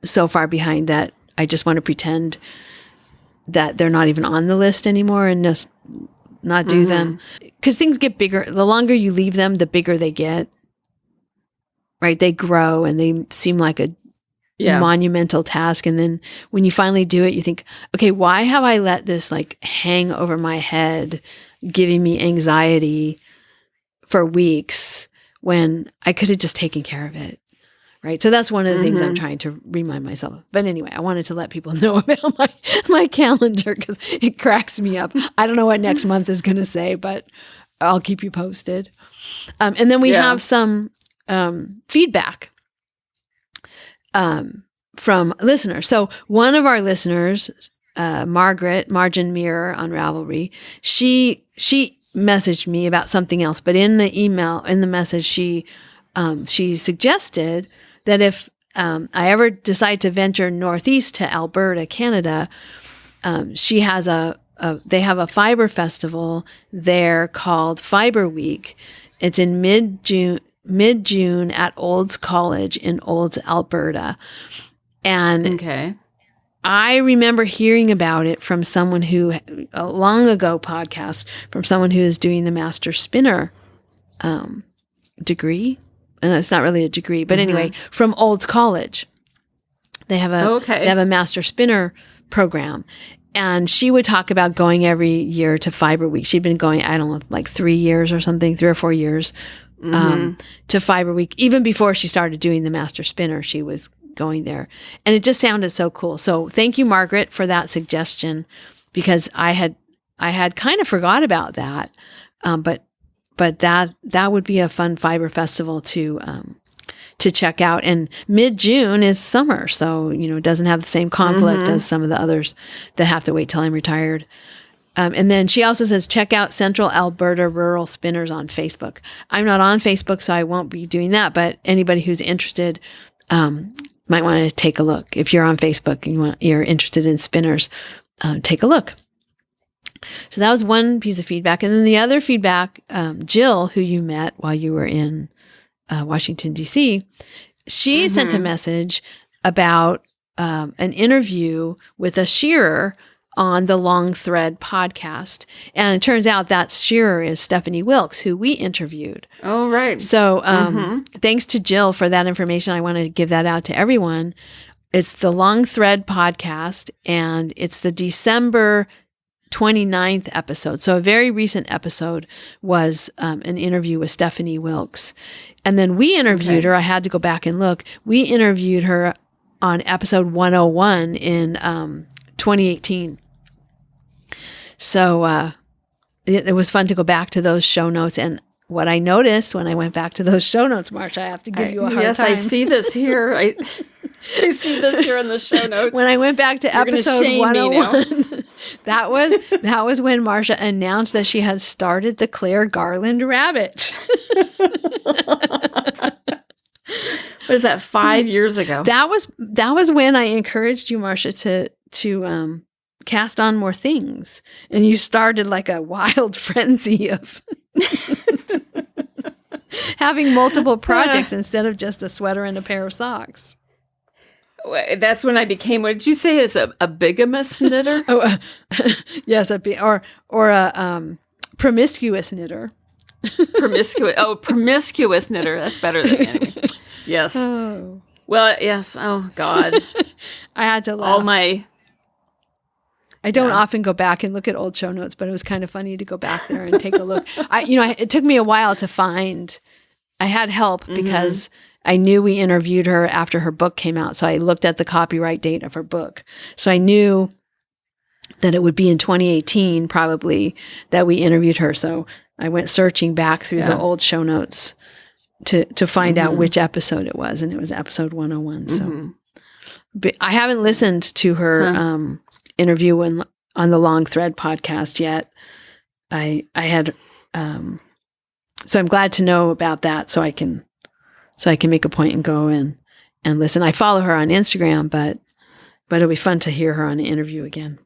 so far behind that I just want to pretend that they're not even on the list anymore and just not do them. Because things get bigger. The longer you leave them, the bigger they get. Right? They grow and they seem like a monumental task. And then when you finally do it, you think, okay, why have I let this like hang over my head, giving me anxiety for weeks when I could have just taken care of it? Right. So that's one of the things I'm trying to remind myself of. But anyway, I wanted to let people know about my calendar because it cracks me up. I don't know what next month is going to say, but I'll keep you posted. And then we have some feedback from listeners. So one of our listeners, Margin Mirror on Ravelry, she messaged me about something else, but in the message, she suggested that if I ever decide to venture northeast to Alberta, Canada, she has they have a fiber festival there called Fiber Week. It's in mid-June at Olds College in Olds, Alberta. And I remember hearing about it from someone who, a long ago podcast, from someone who is doing the Master Spinner degree. And it's not really a degree, but anyway, from Olds College. They have a Master Spinner program. And she would talk about going every year to Fiber Week. She'd been going, I don't know, like 3 years or something, 3 or 4 years to Fiber Week. Even before she started doing the Master Spinner, she was going there. And it just sounded so cool. So thank you, Margaret, for that suggestion, because I had kind of forgot about that. But that would be a fun fiber festival to to check out. And mid-June is summer, so, it doesn't have the same conflict as some of the others that have to wait till I'm retired. And then she also says, check out Central Alberta Rural Spinners on Facebook. I'm not on Facebook, so I won't be doing that. But anybody who's interested might want to take a look. If you're on Facebook and you're interested in spinners, take a look. So that was one piece of feedback. And then the other feedback, Jill, who you met while you were in Washington, D.C., she sent a message about an interview with a shearer on the Long Thread podcast. And it turns out that shearer is Stephanie Wilkes, who we interviewed.
Oh, right.
So thanks to Jill for that information. I want to give that out to everyone. It's the Long Thread podcast, and it's the December 29th episode. So a very recent episode was an interview with Stephanie Wilkes. And then we interviewed her. I had to go back and look. We interviewed her on episode 101 in 2018. So it was fun to go back to those show notes. And what I noticed when I went back to those show notes, Marsha, I have to give you a hard time.
Yes, I see this here. I see this here in the show notes.
When I went back to episode 101, that was when Marsha announced that she had started the Claire Garland rabbit.
What is that, 5 years ago?
That was when I encouraged you, Marsha, to cast on more things. And you started like a wild frenzy of having multiple projects instead of just a sweater and a pair of socks.
That's when I became, what did you say, is a bigamous knitter?
Yes, or a promiscuous knitter.
Promiscuous knitter. That's better than anyway. Yes.
Oh.
Well, yes. Oh, God.
I had to laugh. I don't
Yeah.
often go back and look at old show notes, but it was kind of funny to go back there and take a look. It took me a while to find. I had help because I knew we interviewed her after her book came out. So I looked at the copyright date of her book. So I knew that it would be in 2018 probably that we interviewed her. So I went searching back through the old show notes to find out which episode it was. And it was episode 101. So but I haven't listened to her interview on the Long Thread podcast yet. I had, so I'm glad to know about that so I can make a point and go and listen. I follow her on Instagram, but it'll be fun to hear her on an interview again.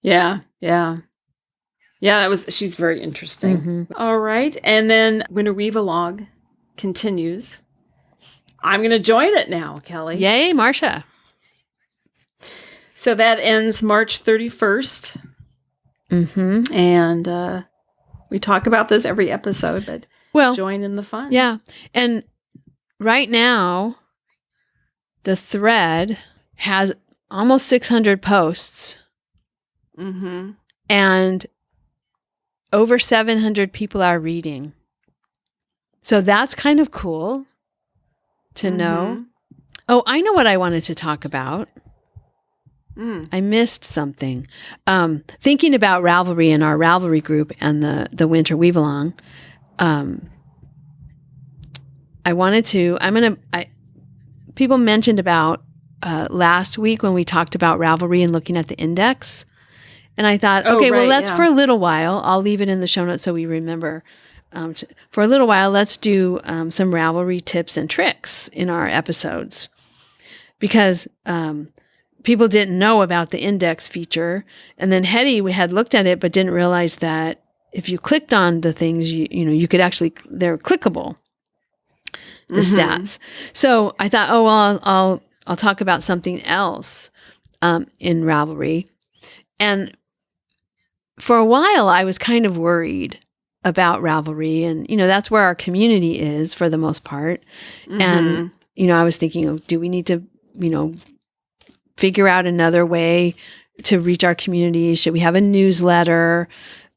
Yeah. She's very interesting. All right. And then Winter Weave-A-Log continues. I'm going to join it now, Kelly.
Yay, Marsha.
So that ends March 31st. And we talk about this every episode, but join in the fun.
Yeah. And right now, the thread has almost 600 posts. And over 700 people are reading. So that's kind of cool to know. Oh, I know what I wanted to talk about. I missed something. Thinking about Ravelry and our Ravelry group and the Winter Weave-Along, people mentioned about last week when we talked about Ravelry and looking at the index. And I thought, for a little while, I'll leave it in the show notes so we remember. For a little while, let's do some Ravelry tips and tricks in our episodes. Because people didn't know about the index feature. And then we had looked at it, but didn't realize that if you clicked on the things, you could actually, they're clickable, the stats. So I thought, I'll talk about something else in Ravelry. And for a while, I was kind of worried about Ravelry. And, that's where our community is for the most part. And, I was thinking, do we need to, figure out another way to reach our community? Should we have a newsletter,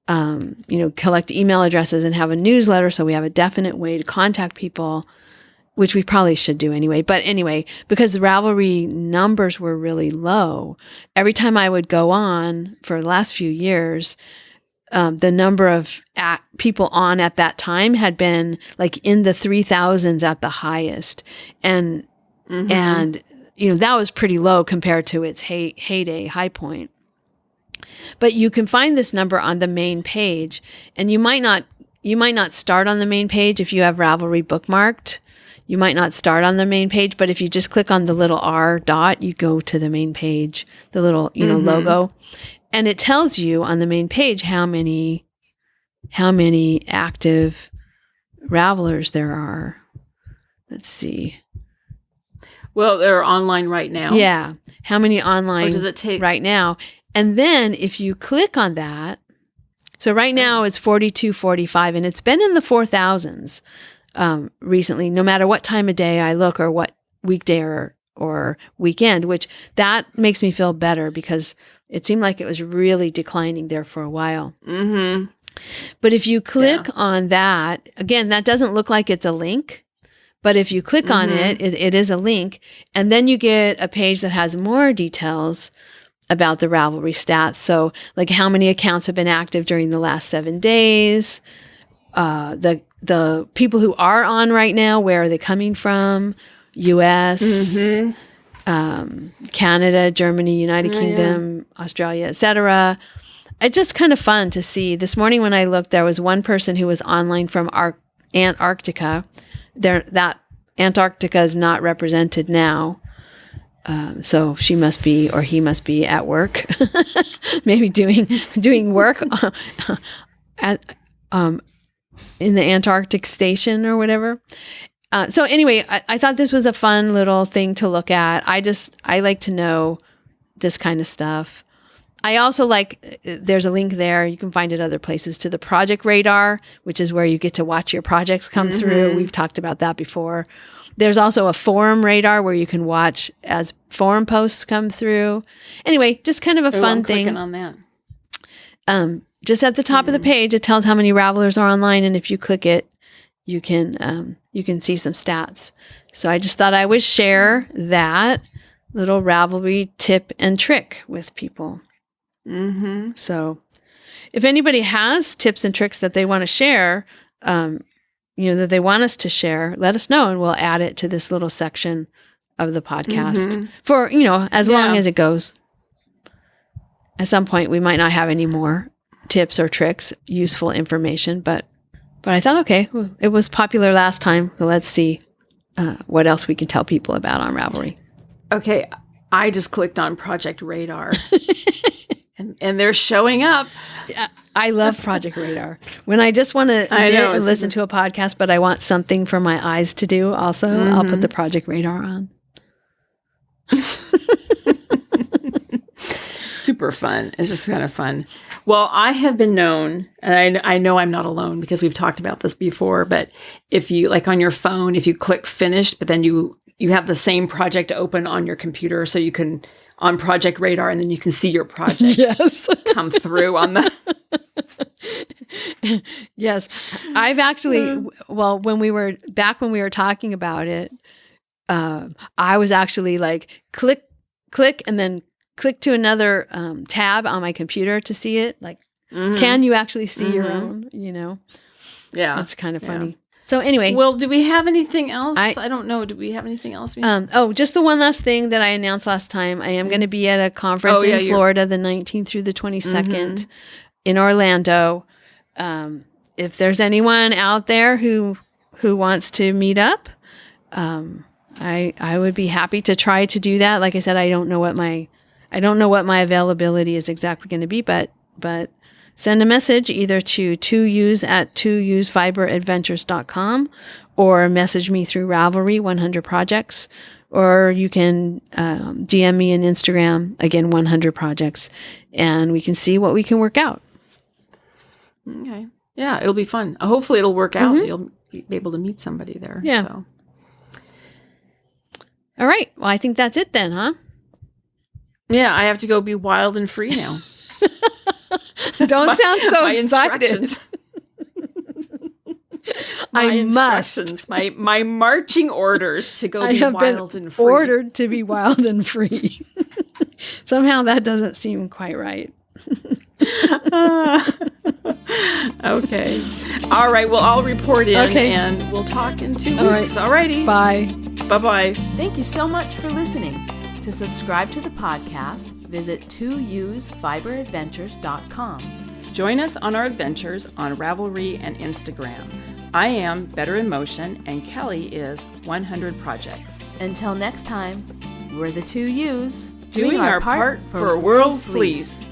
collect email addresses and have a newsletter so we have a definite way to contact people, which we probably should do anyway. But anyway, because the Ravelry numbers were really low, every time I would go on for the last few years, the number of people on at that time had been like in the 3,000s at the highest. And that was pretty low compared to its heyday high point. But you can find this number on the main page, and you might not start on the main page if you have Ravelry bookmarked. You might not start on the main page, but if you just click on the little R dot, you go to the main page, the little, logo. And it tells you on the main page how many active Ravelers there are. Let's see.
Well, they're online right now.
Yeah. How many online
or does it take
right now? And then if you click on that, so right now it's 42.45, and it's been in the 4,000s recently, no matter what time of day I look or what weekday or weekend, which that makes me feel better because it seemed like it was really declining there for a while.
Mm-hmm.
But if you click on that, again, that doesn't look like it's a link. But if you click on it, it is a link. And then you get a page that has more details about the Ravelry stats. So like how many accounts have been active during the last 7 days, the people who are on right now, where are they coming from? US, Canada, Germany, United Kingdom, Australia, etc. It's just kind of fun to see. This morning when I looked, there was one person who was online from Antarctica. That Antarctica is not represented now. So she must be, or he must be at work, maybe doing work at in the Antarctic station or whatever. So anyway, I thought this was a fun little thing to look at. I like to know this kind of stuff. I also like, there's a link there, you can find it other places, to the project radar, which is where you get to watch your projects come through. We've talked about that before. There's also a forum radar where you can watch as forum posts come through. Anyway, just kind of a fun thing.
Clicking on that.
Just at the top of the page, it tells how many Ravelers are online, and if you click it, you can see some stats. So I just thought I would share that little Ravelry tip and trick with people. So if anybody has tips and tricks that they want to share, that they want us to share, let us know, and we'll add it to this little section of the podcast for, as long as it goes. At some point, we might not have any more tips or tricks, useful information, but I thought, okay, it was popular last time. So let's see what else we can tell people about on Ravelry.
Okay, I just clicked on Project Radar. And they're showing up.
I love Project Radar. When I just want to listen to a podcast, but I want something for my eyes to do also, I'll put the Project Radar on.
Super fun. It's just kind of fun. Well, I have been known, and I know I'm not alone because we've talked about this before, but if you, like on your phone, if you click finished, but then you have the same project open on your computer, so you can, on Project Radar, and then you can see your project come through on the...
Yes. I've actually, when we were talking about it, I was actually like, click, and then click to another tab on my computer to see it. Like, can you actually see your own, Yeah. It's kind of funny. Yeah. So anyway.
Well, do we have anything else? I don't know. Do we have anything else?
Just the one last thing that I announced last time. I am going to be at a conference in Florida, the 19th through the 22nd in Orlando. If there's anyone out there who wants to meet up, I would be happy to try to do that. Like I said, I don't know what my availability is exactly going to be, but send a message either to 2use@2usefiberadventures.com or message me through Ravelry 100 Projects, or you can DM me on Instagram, again, 100 Projects, and we can see what we can work out.
Okay. Yeah, it'll be fun. Hopefully it'll work out. You'll be able to meet somebody there.
Yeah.
So.
All right. Well, I think that's it then, huh?
Yeah, I have to go be wild and free now.
Don't sound so excited.
My marching orders to go be wild and free.
Ordered to be wild and free. Somehow that doesn't seem quite right.
Okay. All right. Well, I'll report in
Okay.
and we'll talk in 2
All
weeks.
right.
All righty.
Bye.
Bye-bye.
Thank you so much for listening. To subscribe to the podcast, visit 2usfiberadventures.com.
Join us on our adventures on Ravelry and Instagram. I am Better in Motion and Kelly is 100 Projects.
Until next time, we're the 2Us
Doing our part for World Fleece.